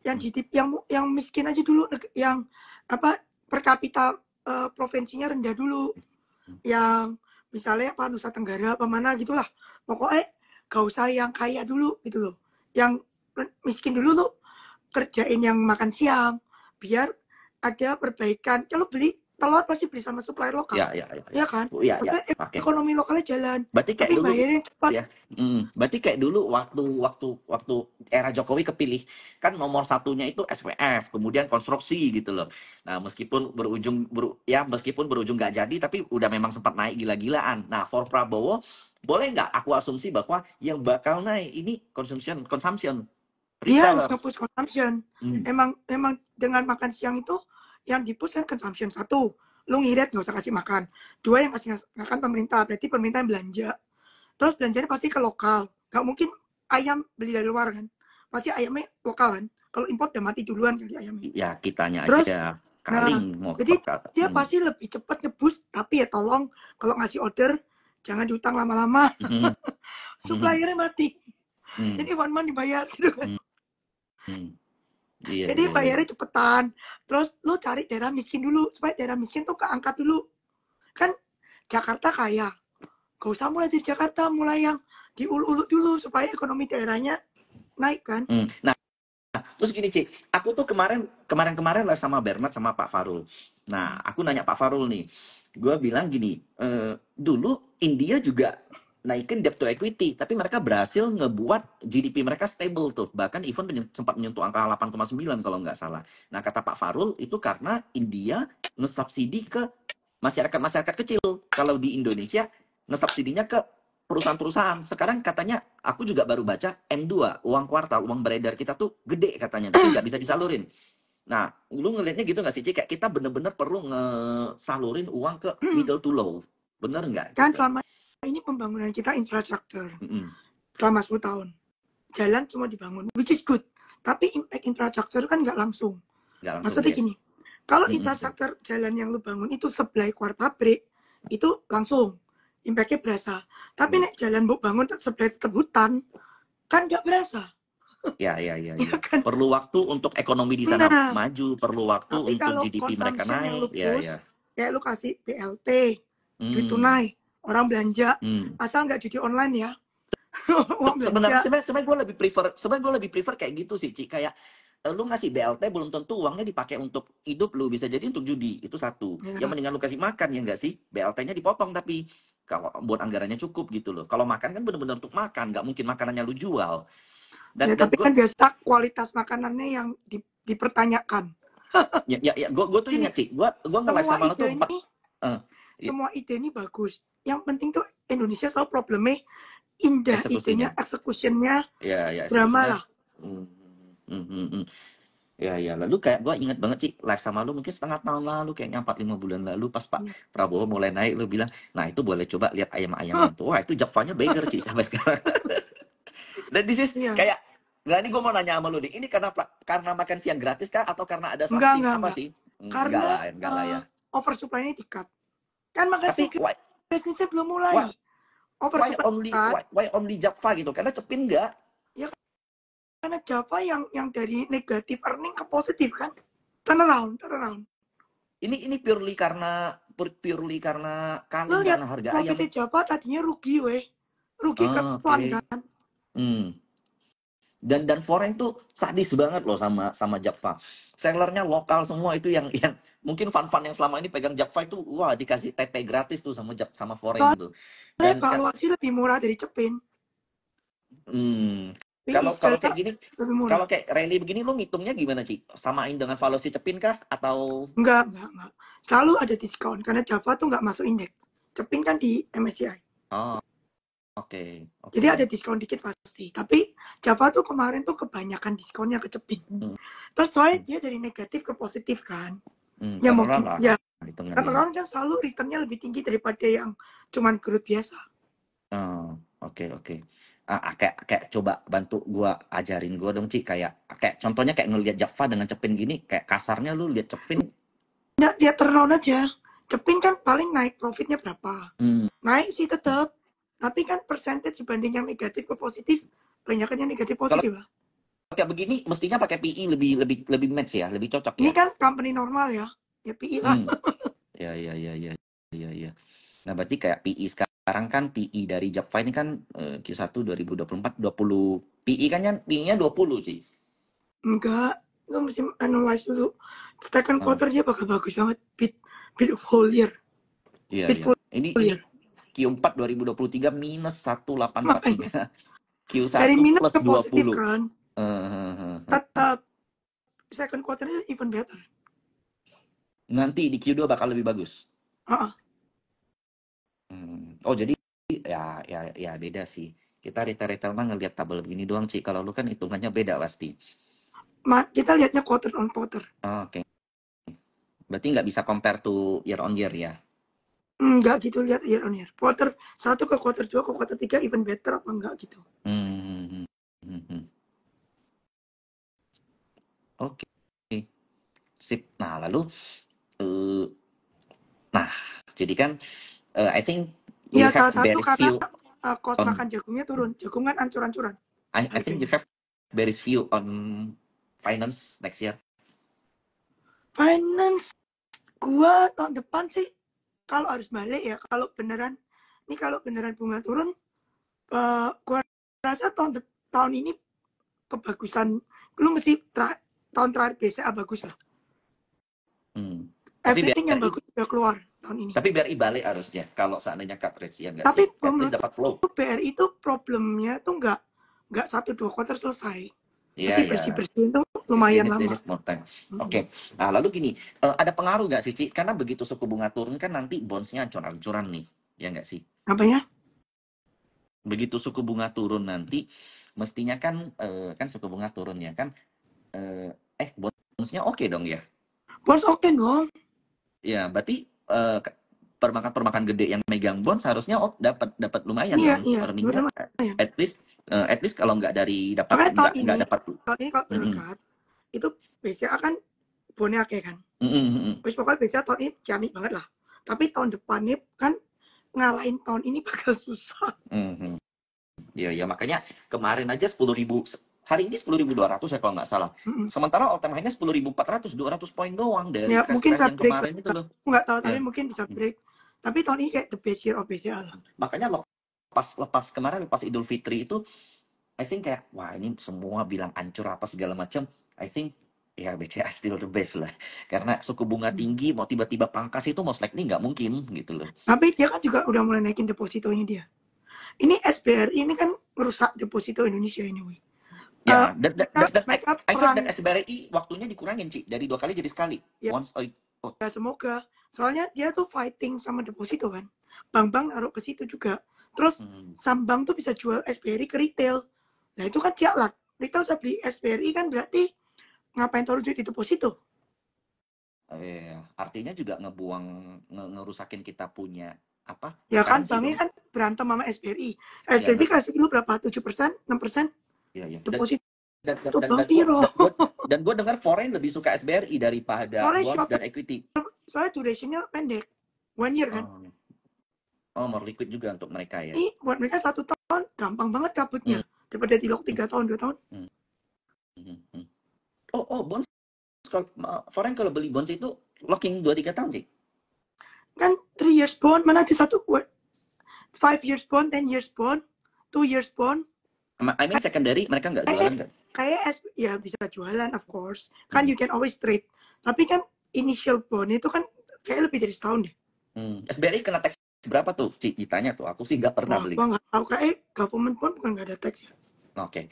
Yang hmm, GDP yang miskin aja dulu, yang apa per kapita provinsinya rendah dulu, hmm. yang misalnya apa Nusa Tenggara apa mana gitulah. Pokoknya gak usah yang kaya dulu gitu loh. Yang miskin dulu lu kerjain yang makan siang biar ada perbaikan. Kalau beli telur pasti beli sama supplier lokal. Ya, ya, ya, ya. Ya kan? Oh, ya, ya. Maksudnya Oke. ekonomi lokalnya jalan, Berarti kayak tapi dulu bayarnya cepat. ya. Berarti kayak dulu waktu era Jokowi kepilih kan nomor satunya itu SWF, kemudian konstruksi gitu loh. Nah, meskipun berujung nggak jadi, tapi udah memang sempat naik gila-gilaan. Nah, for Prabowo boleh nggak aku asumsi bahwa yang bakal naik ini consumption Dia harus retailers. nge-push consumption. Hmm, Emang dengan makan siang itu yang di-push kan consumption. Satu, lu ngirit nggak usah kasih makan. Dua, yang kasih makan pemerintah. Berarti pemerintah yang belanja. Terus belanjanya pasti ke lokal. Gak mungkin ayam beli dari luar kan. Pasti ayamnya lokal kan. Kalau import udah mati duluan kali ayamnya. Ya kitanya Terus, aja nah, kaling mau jadi pekat. dia pasti lebih cepat nge-boost. Tapi ya tolong kalau ngasih order, jangan diutang lama-lama. Hmm, hmm, Suppliernya mati. hmm, Jadi one month dibayar gitu kan. hmm, hmm. Iya, Jadi iya, iya. bayarnya cepetan. Terus lu cari daerah miskin dulu. Supaya daerah miskin tuh keangkat dulu. Kan Jakarta kaya. Gak usah mulai dari Jakarta. Mulai yang di ulu-ulu dulu. Supaya ekonomi daerahnya naik kan. Nah, terus gini, Ci, aku tuh kemarin lah sama Bernard sama Pak Farul. Nah, aku nanya Pak Farul nih, gue bilang gini, dulu India juga naikin debt to equity, tapi mereka berhasil ngebuat GDP mereka stable tuh, bahkan even sempat menyentuh angka 8,9 kalau nggak salah. Nah, kata Pak Farul itu karena India ngesubsidi ke masyarakat kecil. Kalau di Indonesia ngesubsidinya ke perusahaan-perusahaan. Sekarang katanya aku juga baru baca M2, uang kuartal, uang beredar kita tuh gede katanya, tapi nggak bisa disalurin. Nah, lu ngelihatnya gitu nggak sih, Ci? Kayak kita bener-bener perlu ngesalurin uang ke middle to low. Bener nggak Kan gitu? selama ini pembangunan kita infrastruktur. Mm-mm. Selama 10 tahun. Jalan cuma dibangun. Which is good. Tapi impact infrastruktur kan nggak langsung. Nggak langsung, Maksudnya yes. gini. Kalau Mm-mm. infrastruktur jalan yang lu bangun itu sebelah keluar pabrik. Itu langsung. Impactnya berasa. Tapi nek jalan bu bangun sebelah tetap hutan. Kan nggak berasa. Ya, ya, ya, Ya ya. kan? Perlu waktu untuk ekonomi di sana Nah, maju, perlu waktu tapi untuk kalau GDP mereka consumption yang lu naik. Ya, ya. push, kayak lu kasih BLT, duit Hmm. tunai, orang belanja, Hmm. asal nggak judi online ya, uang Sebenarnya belanja. sebenarnya gue lebih prefer kayak gitu sih, Ci. Kayak lu ngasih BLT belum tentu uangnya dipakai untuk hidup lu, bisa jadi untuk judi. Itu satu. Yang Ya, mendingan lu kasih makan ya enggak sih? BLT-nya dipotong tapi kalau buat anggarannya cukup gitu loh. Kalau makan kan bener-bener untuk makan, nggak mungkin makanannya lu jual. Ya, Dan tapi gue kan biasa kualitas makanannya yang dipertanyakan. ya gue tuh Gini, ingat sih, gue nge-live semua sama lo tuh ide 4 ini, eh, ya, semua ide ini bagus. Yang penting tuh Indonesia selalu problemnya indah eksekusinya. idenya, executionnya Ya drama eksekusinya. lah. Hmm, hmm, hmm, hmm. Ya, lalu kayak gue inget banget sih live sama lu mungkin setengah tahun lalu, kayaknya 4-5 bulan lalu pas Pak Ya. Prabowo mulai naik, lu bilang, nah itu boleh coba lihat ayam-ayaman tuh. Wah itu Japanya beggar sih sampai sekarang. Dan this is Iya, kayak, nggak, ini gue mau nanya sama lu nih, ini karena makan siang gratis kah atau karena ada something apa enggak. sih? Enggak Karena lah, enggak lah ya. oversupply ini dikat. Kan makan Tapi siang bisnisnya belum why, mulai. Oversupply dikat, why only Java gitu? Karena Cepin enggak. ya karena Java yang dari negatif earning ke positif kan. Turnaround. Ini purely karena Lo kaleng lihat karena harga ayam. profitnya Java tadinya rugi weh. Rugi ke Oke. kan. Hmm. Dan foreign tuh sadis banget loh sama Java. Sellernya lokal semua itu yang mungkin fan-fan yang selama ini pegang Java itu wah dikasih TP gratis tuh sama foreign tuh. Soalnya Dan valuasi lebih murah dari Cepin. hmm, PI kalau Delta kayak gini, lebih murah. kalau kayak rally begini lo ngitungnya gimana Ci? Samain dengan valuasi Cepin kah atau Enggak. Selalu ada diskon karena Java tuh nggak masuk indeks. Cepin kan di MSCI. oh Jadi oke. ada diskon dikit pasti. Tapi Java tuh kemarin tuh kebanyakan diskonnya ke Cepin. Hmm, Terus soalnya dia dari negatif ke positif kan. Ya turnaround mungkin lah ya hitungannya. turnaround kan selalu returnnya lebih tinggi daripada yang cuman growth biasa. Oh, oke. Kayak coba bantu gua ajarin gua dong, Ci. Kayak contohnya kayak ngelihat Java dengan Cepin gini, kayak kasarnya lu lihat Cepin. Nggak, dia turnaround aja. Cepin kan paling naik profitnya berapa. Hmm, Naik sih tetap. Tapi kan percentage dibanding yang negatif ke positif, banyakan yang negatif kalau positif lah. kayak begini mestinya pakai PI lebih match ya, lebih cocok Ini ya. kan company normal ya. Ya PI lah. Hmm, ya. Nah, berarti kayak PI sekarang kan PI dari Java ini kan Q1 2024 20 PI kan PI-nya 20, Ci. Enggak. Lu mesti analyze dulu. Second Oh, quarter dia bakal bagus banget. Beat of whole year. iya. Beat full Ini year. Q4 2023 minus Makanya. 1843. Dari Q1 minus plus ke positif 20. kan. Tetap second quarternya even better. Nanti di Q2 bakal lebih bagus. Uh-uh. Oh, jadi ya beda sih. Kita retail mah ngelihat tabel begini doang, Ci. Kalau lu kan hitungannya beda pasti. Kita lihatnya quarter on quarter. Oke. Berarti nggak bisa compare to year on year ya. Enggak gitu lihat year on year. Quarter 1 ke quarter 2 ke quarter 3 even better apa enggak gitu. Hmm. Oke. Sip. Nah, lalu eh, nah, jadi kan I think we Iya have salah satu very karena few cost on makan jagungnya turun. Jagung kan ancur-ancuran I think you harganya. have very few on finance next year. Finance gua tahun depan sih kalau harus balik ya kalau beneran bunga turun gua rasa tahun ini kebagusan lu mesti tahun terakhir BCA bagus lah. Tapi Everything yang BRI bagus udah keluar tahun ini. Tapi BRI balik harusnya kalau seandainya cut rates ya nggak Tapi sih? At least menurut dapat flow. BRI itu problemnya tuh nggak 1-2 quarter selesai. Iya Masih ya. bersih itu They lumayan need lama. more time. Oke. Nah lalu gini, ada pengaruh nggak sih Ci? Karena begitu suku bunga turun kan nanti bonds-nya ancur-ancuran nih, ya nggak sih? Apa ya? Begitu suku bunga turun nanti, mestinya kan kan suku bunga turun ya kan? Bonds-nya oke dong ya? Bonds oke dong. Ya berarti perbankan-perbankan gede yang megang bond seharusnya dapat lumayan dong Iya, earningnya. lumayan. At least kalau nggak dari dapat Makanya nggak dapat. tahun ini kalau berangkat itu BCA kan bonnya kayak kan. Terus pokoknya BCA tahun ini ciamik banget lah. Tapi tahun depan nih kan ngalahin tahun ini bakal susah. Ya makanya kemarin aja 10.000, hari ini 10.200 ya kalau nggak salah. Sementara all time high-nya 10.400, 200 poin doang dari Ya mungkin crash bisa yang break. kemarin itu loh. Nggak tahu, tapi Ya. mungkin bisa break. Tapi tahun ini kayak the best year of BCA lah. Makanya lepas kemarin, lepas Idul Fitri itu, I think kayak, wah ini semua bilang ancur apa segala macam. I think Ya BCA still the best lah. Karena suku bunga Hmm. tinggi mau tiba-tiba pangkas itu most likely nggak mungkin gitu loh. Tapi dia kan juga udah mulai naikin depositonya dia. Ini SBRI ini kan merusak deposito Indonesia anyway. Eh, Ya, dan mereka I heard that perang SBRI waktunya dikurangin, Ci, dari 2 kali jadi sekali. ya, Once a oh, ya semoga. Soalnya dia tuh fighting sama deposito kan. Bank-bank naruh ke situ juga. Terus hmm, Sambang tuh bisa jual SBRI ke retail. Nah itu kan jalan. Retail bisa beli SBRI kan berarti ngapain taruh duit di deposito? artinya juga ngebuang ngerusakin kita punya apa? Ya kan Currency banknya dong. kan berantem sama SBRI. Ya, SBRI kasih dulu berapa? 7%, 6% ya, ya. deposito Dan bank piro. gua dengar foreign lebih suka SBRI daripada Soalnya bonds short dan equity. soalnya durationnya pendek. 1 year kan. Oh, oh, more liquid juga untuk mereka ya. Ini buat mereka 1 tahun gampang banget kabutnya. Hmm, Daripada di lock hmm, 3 tahun, 2 tahun. hmm, hmm, hmm. Oh, bonds kalau foreign kalau beli bonds itu locking 2-3 tahun, Ci. Kan 3 years bond, mana ada satu buat 5 years bond, 10 years bond, 2 years bond. I mean secondary mereka nggak jualan kan? Kayak ya bisa jualan of course. Kan Hmm. you can always trade. Tapi kan initial bond itu kan kayak lebih dari setahun deh. SBRI kena tax berapa tuh? Ci, ditanya tuh. Aku sih nggak pernah Wah, beli. gua nggak tahu kayak government bond bukan nggak ada tax ya. Oke.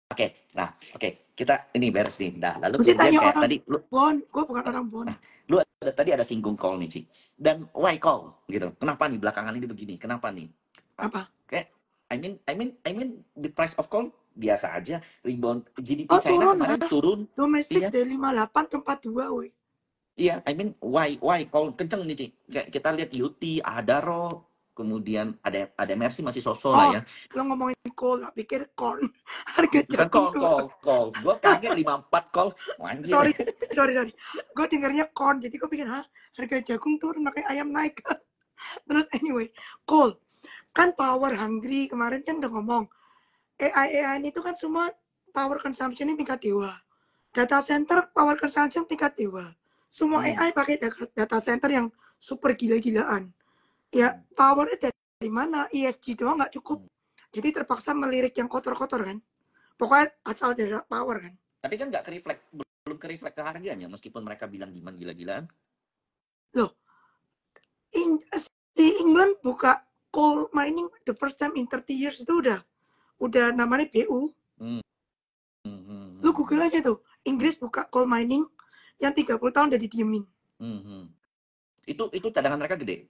Oke. Nah, oke. Kita ini beres nih. Nah, lalu Mesti kemudian tanya kayak orang tadi lu bond, gue bukan orang bond. lu tadi ada singgung call nih, Ci. Dan why call gitu. Kenapa nih belakangan ini begini? Kenapa nih? Apa? Kayak I mean the price of call biasa aja. Rebound GDP Oh China turun kemarin lah. turun. Domestik Iya. dari 58 ke 42, woi. Iya, I mean why call kenceng nih, Ci. Kayak kita lihat UT, Adaro, kemudian ada Mercy masih sosok lah Oh, ya. lo ngomongin coal, gak pikir corn. Harga Bukan jagung tuh. call. Gue kaget 54 call. Anjir. Sorry. Gue dengarnya corn, jadi gue pikir, harga jagung turun, makanya ayam naik. Terus anyway, coal. Kan power hungry, kemarin kan udah ngomong. AI itu kan semua power consumption ini tingkat dewa. Data center power consumption tingkat dewa. Semua Hmm. AI pakai data center yang super gila-gilaan. Ya, powernya dari mana? ESG doang nggak cukup. Jadi terpaksa melirik yang kotor-kotor kan. Pokoknya asal dari power kan. Tapi kan nggak belum ke reflect ke harganya meskipun mereka bilang demand gila-gilaan. Loh, di England buka coal mining the first time in 30 years itu udah namanya BU. Lu Google aja tuh. Inggris buka coal mining yang 30 tahun udah didiemin. Itu cadangan mereka gede.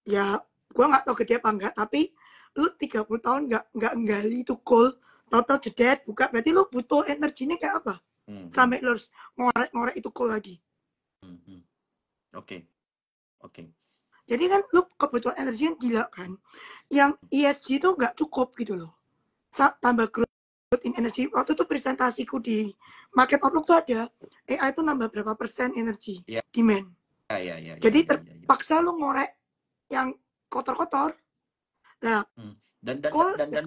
Ya, gua nggak tahu gede apa enggak, tapi lu 30 tahun nggak nggali itu coal, tahu-tahu jedet buka, berarti lu butuh energinya kayak apa? Sampai lu harus ngorek-ngorek itu coal lagi. Oke. Jadi kan lu kebutuhan energi yang gila kan. Yang ESG itu nggak cukup gitu loh. Tambah growth in energy. Waktu itu presentasiku di Market Outlook tuh ada AI itu nambah berapa persen energi demand. Jadi terpaksa lu ngorek yang kotor-kotor. Nah, dan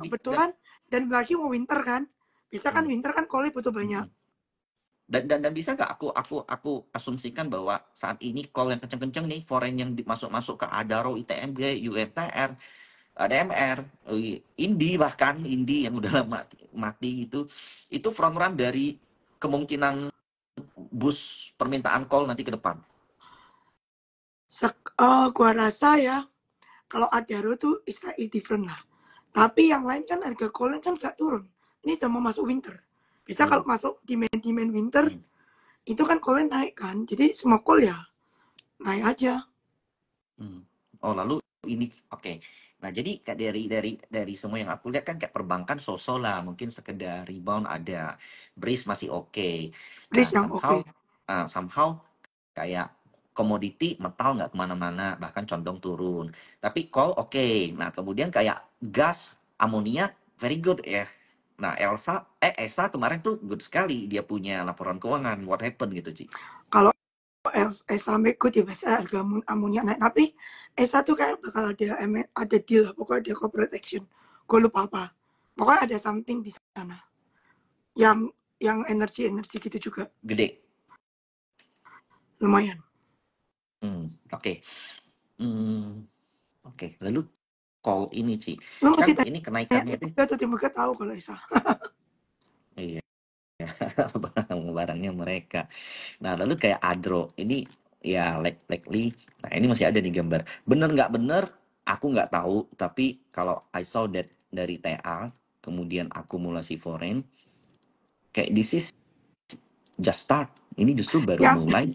kebetulan dan lagi mau winter kan. Bisa kan winter kan coal butuh banyak. Dan bisa nggak aku asumsikan bahwa saat ini call yang kenceng-kenceng nih foreign yang masuk ke Adaro, ITMG, UNTR, ADMR, Indi bahkan Indi yang udah mati itu front run dari kemungkinan boost permintaan call nanti ke depan. Gua rasa ya kalau Adaro tuh slightly different lah. Tapi yang lain kan harga call kan nggak turun. Ini udah mau masuk winter. Bisa kalau masuk demand winter itu kan call naik kan. Jadi semua call ya naik aja. Oh lalu ini oke. Nah jadi dari semua yang aku lihat kan kayak perbankan so-so lah, mungkin sekedar rebound ada, Breeze masih oke. Breeze Nah yang oke. somehow kayak komoditi metal nggak kemana-mana, bahkan condong turun. Tapi coal oke. Nah kemudian kayak gas, amonia very good ya. Nah ESA kemarin tuh good sekali, dia punya laporan keuangan, what happened gitu Ci. Kalau sampai good ya biasa harga amonia naik, tapi ESA tuh kayak bakal ada deal, pokoknya ada corporate action. Gue lupa apa. Pokoknya ada something di sana. Yang energi gitu juga. Gede. Lumayan. Oke. Oke, lalu call ini Ci. Lo Kan mesti ini kenaikannya itu. Timur tahu kalau ESA. Iya. barangnya mereka. Nah, lalu kayak Adro ini ya likely. Nah, ini masih ada di gambar. Bener nggak bener, aku nggak tahu. Tapi kalau I saw that dari TA, kemudian akumulasi foreign, kayak this is just start. Ini justru baru Yang mulai.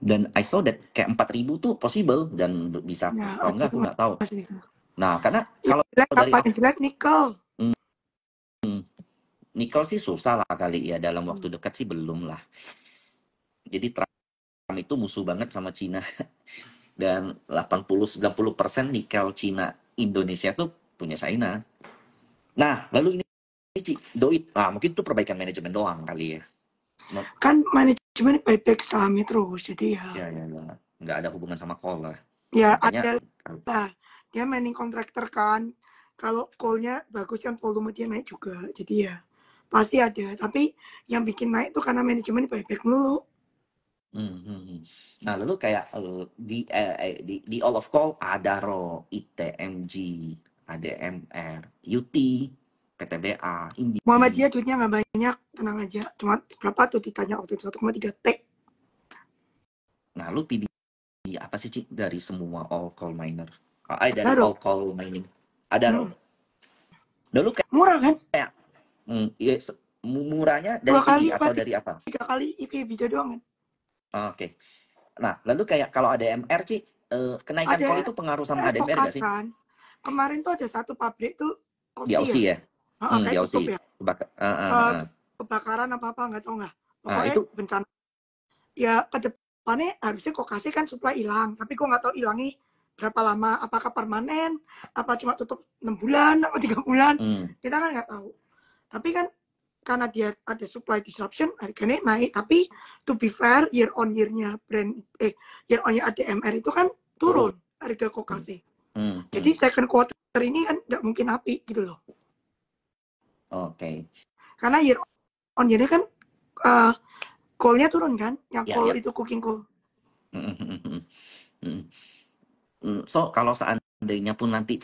Dan I saw that kayak 4.000 tuh possible dan bisa ya kalau aku nggak aku nggak tahu. masih bisa. Nah, karena Yang kalau jelek dari apa? Yang jelek nikel. nikel sih susah lah kali ya dalam Hmm. waktu dekat sih belum lah. Jadi Trump itu musuh banget sama Cina. Dan 80-90% nikel Cina Indonesia tuh punya China. Nah, lalu ini Ci, Doit. Nah, mungkin itu perbaikan manajemen doang kali ya. Kan manajemen baik-baik sahamnya terus, jadi ya. Ya, nggak ada hubungan sama call lah. Ya Makanya, ada lah. Dia mining contractor kan. Kalau call-nya bagus kan volume dia naik juga. Jadi ya pasti ada. Tapi yang bikin naik itu karena manajemen baik-baik mulu. Nah, lalu kayak di all of call ada RO, ITMG, ADMR, UT, PTBA, Indi. Muhammadiyah duitnya nggak banyak, tenang aja. Cuma berapa tuh ditanya waktu itu 1,3 T. Nah, lu pilih apa sih, Ci, dari semua all call miner? Dari Baru. all call mining. Ada RO. Hmm. Lalu Murah kan? kayak ya, murahnya dari 2 kali PI apa atau dari apa? 3 kali IP beda doang kan? Oke. Nah, lalu kayak kalau ADMR, Ci, kenaikan call Ada itu pengaruh sama ADMR kokas nggak sih? kan. Kemarin tuh ada satu pabrik tuh Di Aussie ya. Aussie ya? Di Kayak tutup Aussie. ya. Ah. Kebakaran apa-apa nggak tahu nggak. Ah, Pokoknya itu bencana. Ya ke depannya harusnya kok kasih kan supply hilang. Tapi kok nggak tahu hilangnya berapa lama. Apakah permanen? Apa cuma tutup 6 bulan? Apa 3 bulan? Kita kan nggak tahu. Tapi kan karena dia ada supply disruption, harganya naik. Tapi to be fair, year on year-nya year on year ADMR itu kan turun harga kokase. Jadi second quarter ini kan nggak mungkin api gitu loh. Oke. Karena year on year-nya kan coal-nya turun kan, yang Ya, coal ya. itu cooking coal. So kalau seandainya pun nanti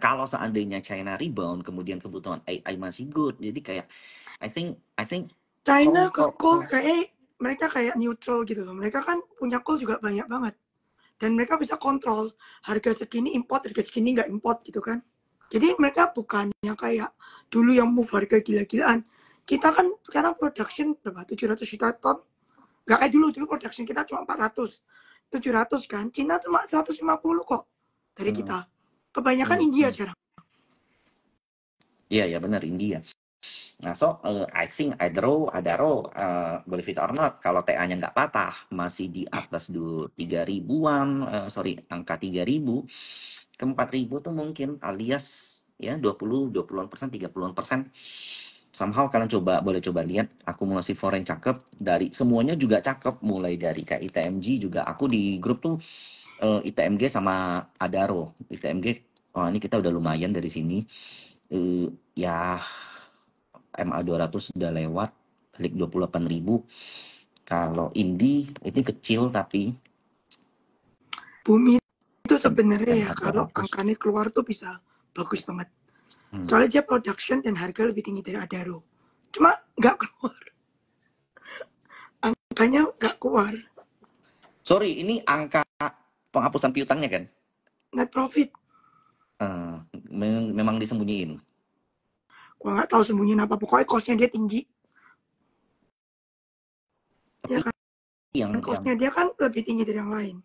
kalau seandainya China rebound, kemudian kebutuhan AI masih good, jadi kayak I think China ke call coal kayak mereka kayak neutral gitu loh. Mereka kan punya coal juga banyak banget. Dan mereka bisa kontrol harga segini import, harga segini nggak import gitu kan. Jadi mereka bukannya kayak dulu yang move harga gila-gilaan. Kita kan sekarang production berapa? 700 juta ton. Nggak kayak dulu production kita cuma 400. 700 kan. Cina cuma 150 kok dari kita. Kebanyakan India sekarang. Iya, ya benar India. Nah, so I think Adaro, believe it or not, kalau TA-nya nggak patah, masih di atas 3.000-an, angka 3.000 ke 4.000 tuh mungkin alias ya 20-an persen, 30-an persen. Somehow kalian boleh coba lihat akumulasi foreign cakep, dari semuanya juga cakep, mulai dari kayak ITMG juga. Aku di grup tuh ITMG sama Adaro. ITMG, oh ini kita udah lumayan dari sini. Ya MA 200 sudah lewat, balik 28.000. Kalau Indi ini kecil tapi Bumi itu sebenarnya ya MA kalau 200. angkanya keluar tuh bisa bagus banget. Soalnya dia production dan harga lebih tinggi dari Adaro. Cuma nggak keluar. Angkanya nggak keluar. Sorry, ini angka penghapusan piutangnya kan? Net profit. Memang disembunyiin. Gua nggak tahu sembunyiin apa. Pokoknya costnya dia tinggi. Tapi Ya kan yang costnya dia kan lebih tinggi dari yang lain.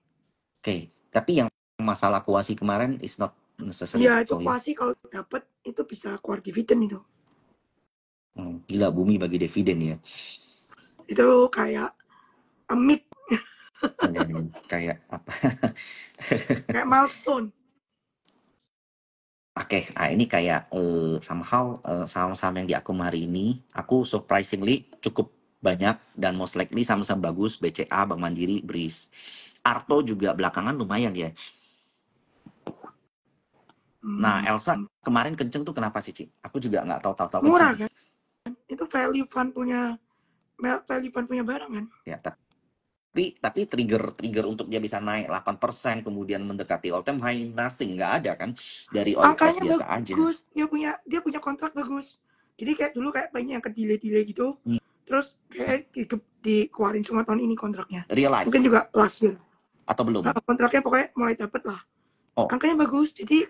Oke, tapi yang masalah kuasi kemarin is not necessary Iya itu for you. kuasi kalau dapat itu bisa keluar dividen itu. Gila bumi bagi dividen ya. Itu kayak amit. Kayak apa? Kayak milestone. Oke, ini kayak somehow saham-saham yang di akum hari ini, aku surprisingly cukup banyak dan most likely saham-saham bagus, BCA, Bank Mandiri, BRIS. Arto juga belakangan lumayan ya. Nah, Elsa kemarin kenceng tuh kenapa sih, Ci? Aku juga nggak tahu Murah kenceng. kan? Itu value fund punya barang kan? Ya, tapi trigger untuk dia bisa naik 8%, kemudian mendekati all time high, nothing, nggak ada kan, dari oil price Angkanya biasa aja. bagus. Dia punya kontrak bagus. Jadi kayak dulu kayak banyak yang ke delay gitu. Hmm. Terus kayak dikeluarin semua tahun ini kontraknya. Realize Mungkin juga last year. atau belum? Kontraknya pokoknya mulai dapet lah. Oh. Angkanya bagus. Jadi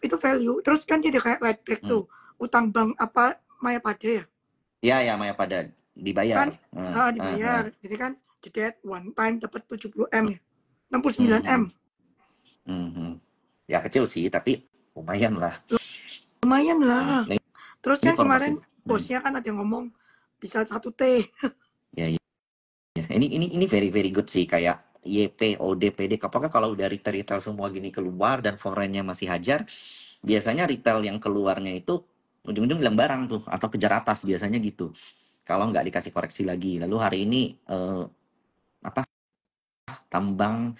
itu value. Terus kan dia ada kayak write back tuh. Utang bank apa Mayapada ya? Ya Mayapada dibayar. Kan dibayar. Jadi kan jedet one time dapat 70 M ya. 69 M. Ya kecil sih, tapi lumayan lah. Lumayan lah. Terus kan kemarin bosnya kan ada yang ngomong bisa 1 T. Ya. Ini very good sih, kayak YP, OD, PD. Apakah kalau udah retail semua gini keluar dan foreignnya masih hajar, biasanya retail yang keluarnya itu ujung-ujung bilang barang tuh atau kejar atas biasanya gitu. Kalau nggak dikasih koreksi lagi. Lalu hari ini tambang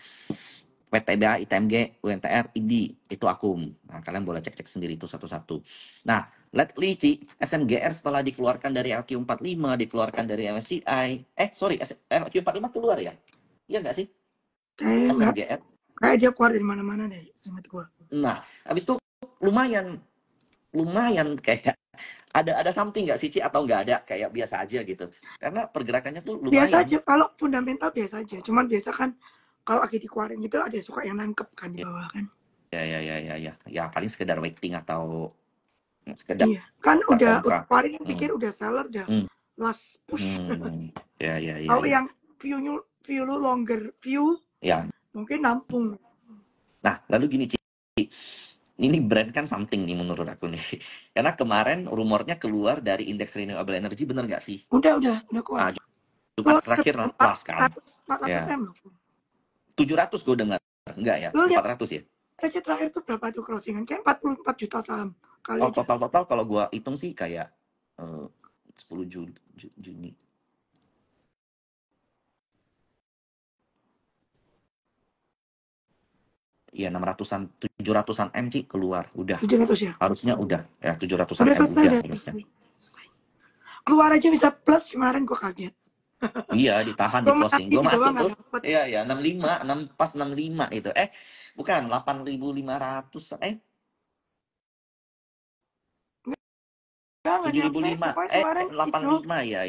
PTBA, ITMG, UNTR, ID itu akum. Nah, kalian boleh cek sendiri itu satu-satu. Nah, lately SMGR setelah dikeluarkan dari LQ45, dikeluarkan dari MSCI. LQ45 keluar ya? Iya nggak sih? SMGR. Kayak dia keluar dari mana-mana deh, ingat gua. Nah, habis itu lumayan kayak ada something nggak sih, Ci, atau nggak ada, kayak biasa aja gitu? Karena pergerakannya tuh lumayan. Biasa aja, kalau fundamental biasa aja. Cuman biasa kan kalau lagi dikeluarin gitu ada suka yang nangkep kan di bawah kan. Ya paling sekedar waiting atau sekedar. Iya, kan udah keluarin yang pikir udah seller, udah last push. Ya. Kalau yang view lu longer view, ya mungkin nampung. Nah, lalu gini, Ci. Ini brand kan something nih menurut aku nih. Karena kemarin rumornya keluar dari indeks renewable energy, bener nggak sih? Udah keluar. Jumat terakhir plus kan. 400 M loh. 700 gue dengar. Enggak ya? 400 ya? Aja terakhir tuh berapa tuh crossingan? Kayak 44 juta saham. Total kalau gue hitung sih kayak 10 Juni. Ya 600-an, 700-an M Ci keluar. Udah. 700 ya? Harusnya udah. Ya 700-an M selesai. Keluar aja bisa plus, kemarin gue kaget. Iya, ditahan di closing. Gue masuk tuh. Iya, 65, pas 65 itu. Bukan 8.500. 7.500. 85 ya.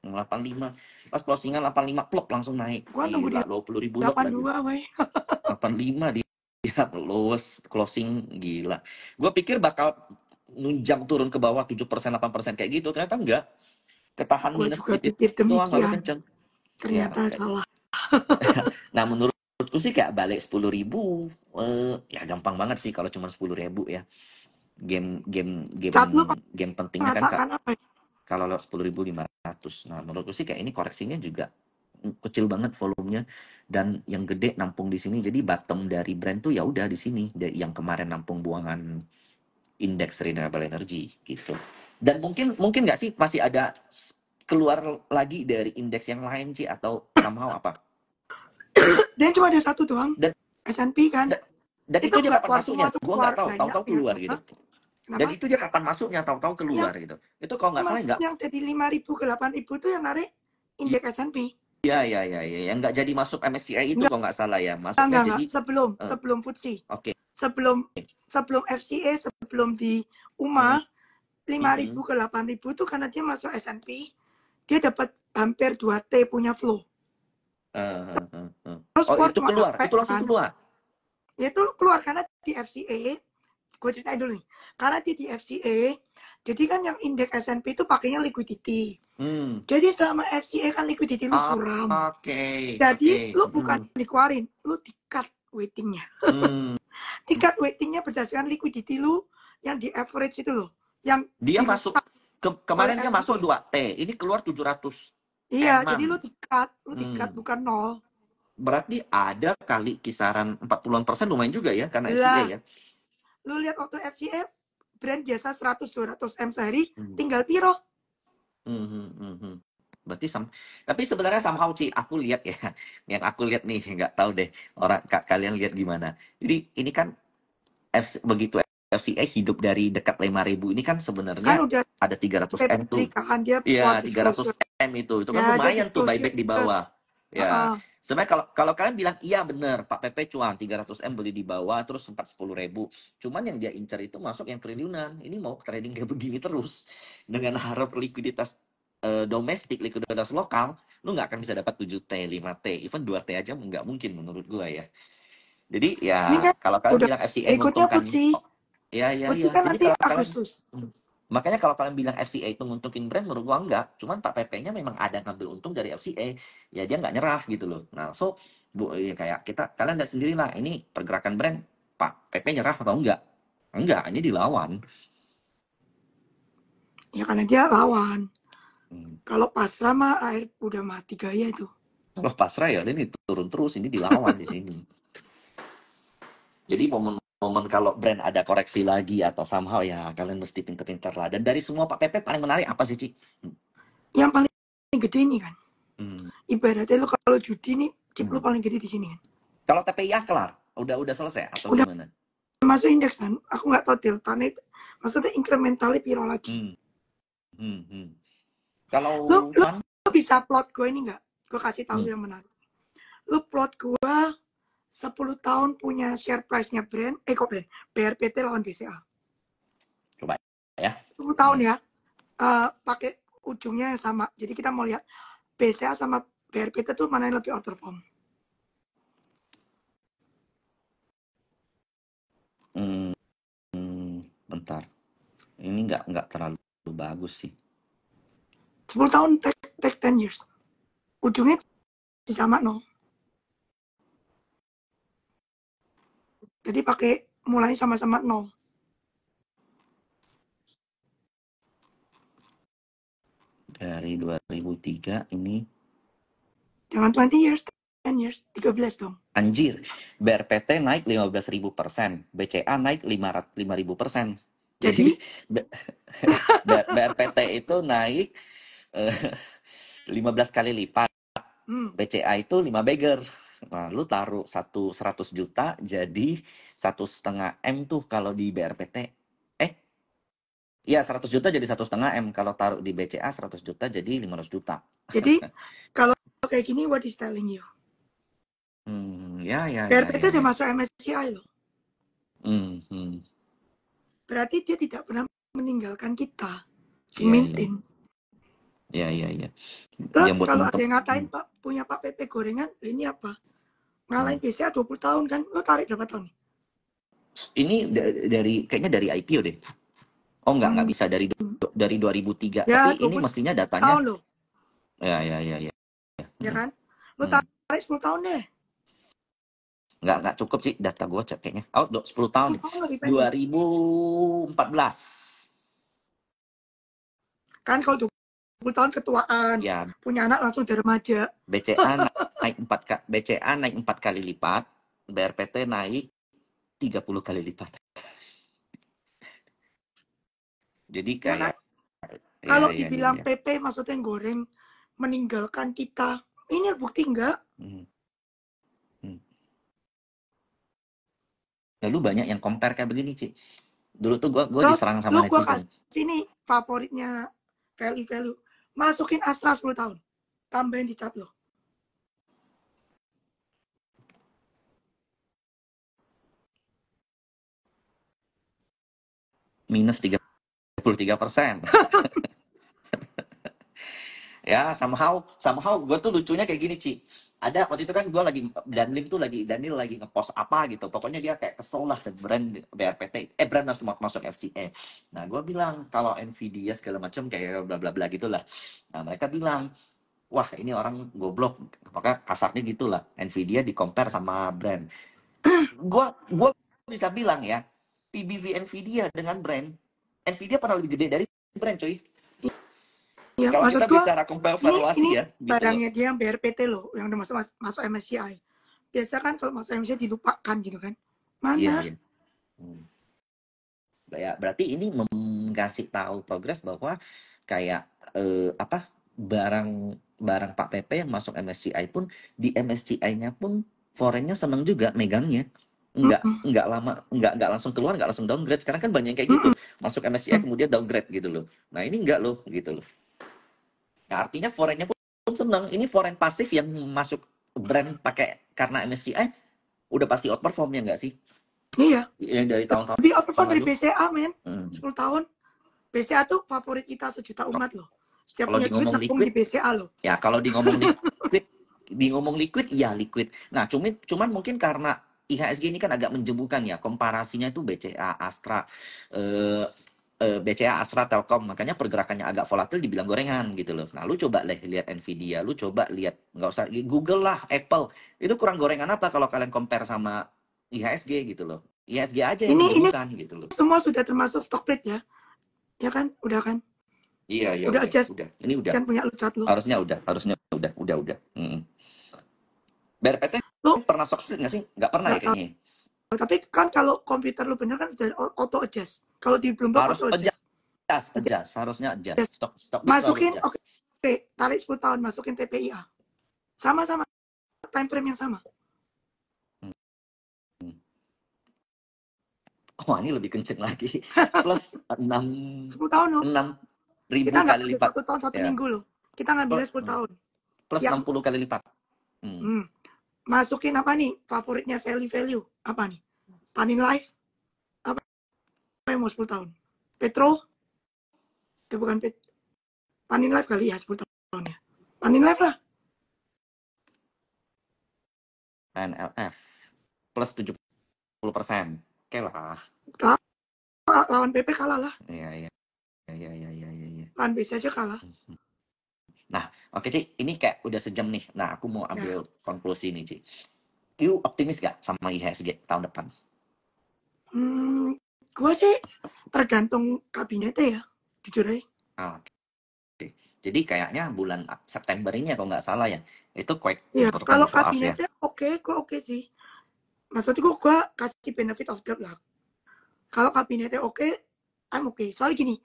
85. Pas closingan 85 plop langsung naik. Gua nunggu di 20.000 82, weh. 85 dia lowest closing, gila. Gue pikir bakal nunjang turun ke bawah 7%, 8% kayak gitu. Ternyata enggak. Ketahan gua minus juga pikir demikian. kenceng. Ternyata salah. Nah, menurutku sih kayak balik 10.000. Ya gampang banget sih kalau cuma 10.000 ya. Game pentingnya kan kalau lewat 10.500. Nah, menurutku sih kayak ini koreksinya juga kecil banget volumenya, dan yang gede nampung di sini. Jadi bottom dari brand tuh ya udah di sini, yang kemarin nampung buangan indeks renewable energy gitu. Dan mungkin nggak sih masih ada keluar lagi dari indeks yang lain sih, atau somehow apa? Dan cuma ada satu doang. Dan S&P kan. Dan itu dia kapan masuknya? Gue nggak tahu keluar gitu. Dan itu dia kapan masuknya? Tahu keluar gitu. Itu kalau nggak salah nggak. Yang dari 5.000 ke 8.000 itu yang narik indeks S&P. Iya. Yang nggak jadi masuk MSCI itu kalau nggak salah ya. Masuknya jadi sebelum FTSE. Oke. Sebelum FCA, sebelum di UMA, 5.000 ke 8.000 itu karena dia masuk S&P, dia dapat hampir 2 T punya flow. Terus itu keluar, itu langsung keluar. Ya itu keluar karena di FCA, gue ceritain dulu nih. Karena di FCA, jadi kan yang indeks S&P itu pakainya liquidity. Jadi selama FCA kan liquidity lu suram. Jadi lu bukan dikeluarin, lu di-cut weightingnya. Di-cut weightingnya berdasarkan liquidity lu yang di average itu loh. Yang dia masuk kemarin dia masuk 2 T, ini keluar 700. Iya, jadi lu di-cut bukan 0. Berarti ada kali kisaran 40% lumayan juga ya, karena FCA ya. Lu lihat waktu FCA brand biasa 100-200 M sehari, tinggal piro? Berarti tapi sebenarnya somehow sih aku lihat ya, yang aku lihat nih, nggak tahu deh orang kalian lihat gimana. Jadi ini kan begitu FCA hidup dari dekat 5.000 ini kan sebenarnya kan ada 300 M tuh. Iya, 300 M itu kan lumayan tuh buyback di bawah. Ya. Sebenarnya kalau kalian bilang iya bener, Pak PP cuan 300 M beli di bawah terus 410.000. Cuman yang dia incar itu masuk yang triliunan. Ini mau trading kayak begini terus dengan harap likuiditas domestik, likuiditas lokal, lu nggak akan bisa dapat 7T, 5T, even 2T aja nggak mungkin menurut gua ya. Jadi Ini ya kan kalau kalian udah bilang FCA berikutnya menguntungkan, FTSE. oh, ya ya FTSE ya. kan Jadi nanti kalau kalian Agustus. makanya kalau kalian bilang FCA itu nguntukin brand, menurut gua enggak. Cuman Pak PP-nya memang ada ngambil untung dari FCA. Ya dia nggak nyerah gitu loh. Nah, so ya kayak kita, kalian lihat sendiri lah, ini pergerakan brand, Pak PP nyerah atau enggak? Enggak, ini dilawan. Ya karena dia lawan. Hmm. Kalau pasrah mah air udah mati gaya itu. Kalau pasrah ya ini turun terus, ini dilawan di sini. Jadi momen-momen kalau brand ada koreksi lagi atau somehow ya kalian mesti pinter-pinter lah. Dan dari semua Pak PP paling menarik apa sih, Ci? Yang paling gede nih kan. Hmm. Ibaratnya lu kalau judi nih, chip lu Hmm. paling gede di sini kan. Kalau TPIA kelar, udah selesai atau Udah gimana? masuk indeks kan, aku nggak tahu deltanya itu. Maksudnya incrementalnya piro lagi. Kalau Lu fun, bisa plot gue ini nggak? Gue kasih tahu hmm, yang menarik. Lu plot gue 10 tahun punya share price-nya brand, kok brand, BRPT lawan BCA. coba ya. 10 tahun ya, pakai ujungnya yang sama. Jadi kita mau lihat BCA sama BRPT tuh mana yang lebih outperform. Bentar. Ini nggak terlalu bagus sih. 10 tahun take 10 years. Ujungnya sama nol. Jadi pakai mulai sama-sama nol. Dari 2003 ini. Jangan 20 years, 10 years, 13 dong. Anjir, BRPT naik 15.000%, BCA naik 5.000%. Jadi BRPT itu naik 15 kali lipat. BCA itu 5 bagger. Nah, lu taruh 100 juta jadi 1,5 M tuh kalau di BRPT. Iya, 100 juta jadi 1,5 M. Kalau taruh di BCA 100 juta jadi 500 juta. Jadi kalau kayak gini, what is telling you? Ya. BRPT udah masuk MSCI loh. Berarti dia tidak pernah meninggalkan kita. Maintain. Iya. Terus kalau ada yang ngatain Pak punya Pak PP gorengan, ini apa? Ngalahin BCA 20 tahun kan? Lo tarik berapa tahun nih? Ini kayaknya dari IPO deh. Oh nggak bisa dari 2003. Ya, tapi ini mestinya datanya. Tahun loh. Ya. Ya kan? Lo tarik 10 tahun deh. Nggak cukup sih data gue cek kayaknya. 10 tahun. 2014. Kan kalau 20 tahun ketuaan, ya, punya anak langsung dari remaja. BCA naik 4 kali lipat, BRPT naik 30 kali lipat. Jadi kayak kalau dibilang PP maksudnya goreng meninggalkan kita, ini bukti enggak? Lalu banyak yang compare kayak begini, Ci. Dulu tuh gue diserang sama netizen. Gue kasih nih favoritnya value. Masukin Astra 10 tahun. Tambahin di cat lo. Minus 33%. Ya, somehow gue tuh lucunya kayak gini, Ci. Ada waktu itu kan gue lagi, Daniel lagi ngepost apa gitu. Pokoknya dia kayak kesel lah dan brand BRPT. Brand masuk FCA. Nah, gue bilang kalau Nvidia segala macam kayak bla bla bla gitulah. Nah, mereka bilang, wah ini orang goblok. Maka kasarnya gitulah. Nvidia di-compare sama brand. Gue bisa bilang ya, PBV Nvidia dengan brand, Nvidia pernah lebih gede dari brand, coy. Ya, kalau kita bicara compare valuasi ini ya, barangnya dia yang BRPT loh, yang udah masuk MSCI. Biasa kan kalau masuk MSCI dilupakan gitu kan. Mana? Iya. Ya, berarti ini mengasih tahu progres bahwa kayak barang Pak PP yang masuk MSCI pun, di MSCI-nya pun foreignnya seneng juga megangnya. Nggak langsung keluar, nggak langsung downgrade. Sekarang kan banyak yang kayak gitu, masuk MSCI kemudian downgrade gitu loh. Nah ini nggak loh gitu loh. Nah, artinya foreignnya pun seneng. Ini foreign pasif yang masuk brand pakai karena MSCI udah pasti outperform ya nggak sih? Iya. Yang dari tahun-tahun Lebih outperform dari lalu. BCA, men. Hmm. 10 tahun. BCA tuh favorit kita sejuta umat loh. Setiap Kalau punya di duit ngomong nabung liquid, di BCA loh. ya kalau di ngomong liquid, iya liquid. Nah, cuman mungkin karena IHSG ini kan agak menjemukan ya, komparasinya itu BCA, Astra, BCA, Astra, Telkom, makanya pergerakannya agak volatil dibilang gorengan gitu loh. Nah, lu coba lihat Nvidia, lu coba lihat, nggak usah Google lah, Apple, itu kurang gorengan apa kalau kalian compare sama IHSG gitu loh. IHSG aja yang Ini menjemukan gitu loh. semua sudah termasuk stock split ya. Ya kan? Udah kan? Iya, ya Udah adjust udah. Ini udah. kan punya lu cat lu. Harusnya udah. BRPT Lu pernah stock split nggak sih? Nggak pernah ya nggak tahu. kayaknya. Tapi kan kalau komputer lu bener kan udah auto adjust. Kalau di Bloomberg Harus auto adjust. adjust, harusnya adjust. Adjust. Stock split selalu Masukin, adjust. oke, tarik 10 tahun, masukin TPIA. Sama-sama, time frame yang sama. Wah, ini lebih kenceng lagi. Plus 10 tahun loh. 6.000 Kita nggak kali ambil lipat. 1 tahun 1 Ya. minggu loh. Kita ngambilnya 10 tahun. Plus Yang 60 kali lipat. Masukin apa nih? Favoritnya value. Apa nih? Panin Life. Apa yang mau 10 tahun? Petro? Bukan Panin Life kali ya 10 tahun ya. Panin Life lah. NLF. Plus 70%. Oke lah. Lawan PP kalah lah. Iya. Lawan BC aja kalah. Nah, oke Ci, ini kayak udah sejam nih. Nah, aku mau ambil konklusi nih Ci. You optimis gak sama IHSG tahun depan? Gue sih tergantung kabinetnya ya, jujur aja. Oke. Jadi kayaknya bulan September ini kalau nggak salah ya, itu quite Ya, important kalau for us ya. kabinetnya gue oke sih. Maksudnya gue kasih benefit of doubt lah. Kalau kabinetnya oke, I'm oke. Soalnya gini,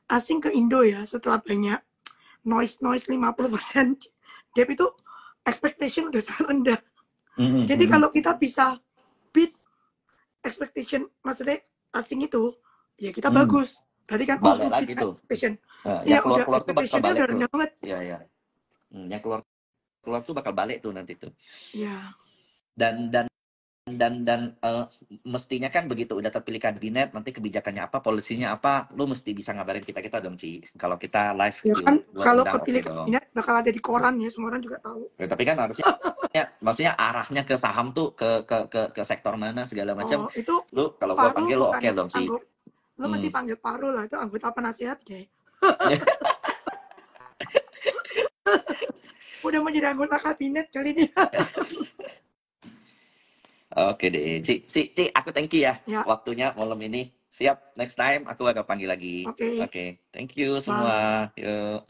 asing ke Indo ya setelah banyak noise 50%, debt itu expectation udah sangat rendah. Jadi kalau kita bisa beat expectation, maksudnya asing itu, ya kita bagus. Berarti kan balik lagi tuh. Ya Yang keluar tuh bakal expectation-nya balik udah tuh. rendah banget. Iya. Yang keluar tuh bakal balik tuh nanti tuh. Iya. Dan mestinya kan begitu udah terpilih kabinet, nanti kebijakannya apa, polisinya apa, lu mesti bisa ngabarin kita dong Ci. Kalau kita live Ya kan, kalau undang, kepilih kabinet bakal ada di koran ya, semua orang juga tahu. Ya, tapi kan harusnya maksudnya arahnya ke saham tuh ke sektor mana segala macam. Itu lu kalau gua panggil lu oke dong Ci. Lu mesti panggil Paru lah, itu anggota penasihat kayak. Udah mau jadi anggota kabinet kali ini. Oke deh, Ci, aku thank you ya, Ya. waktunya malam ini. Siap, next time aku bakal panggil lagi. Oke. Thank you semua. Yuk.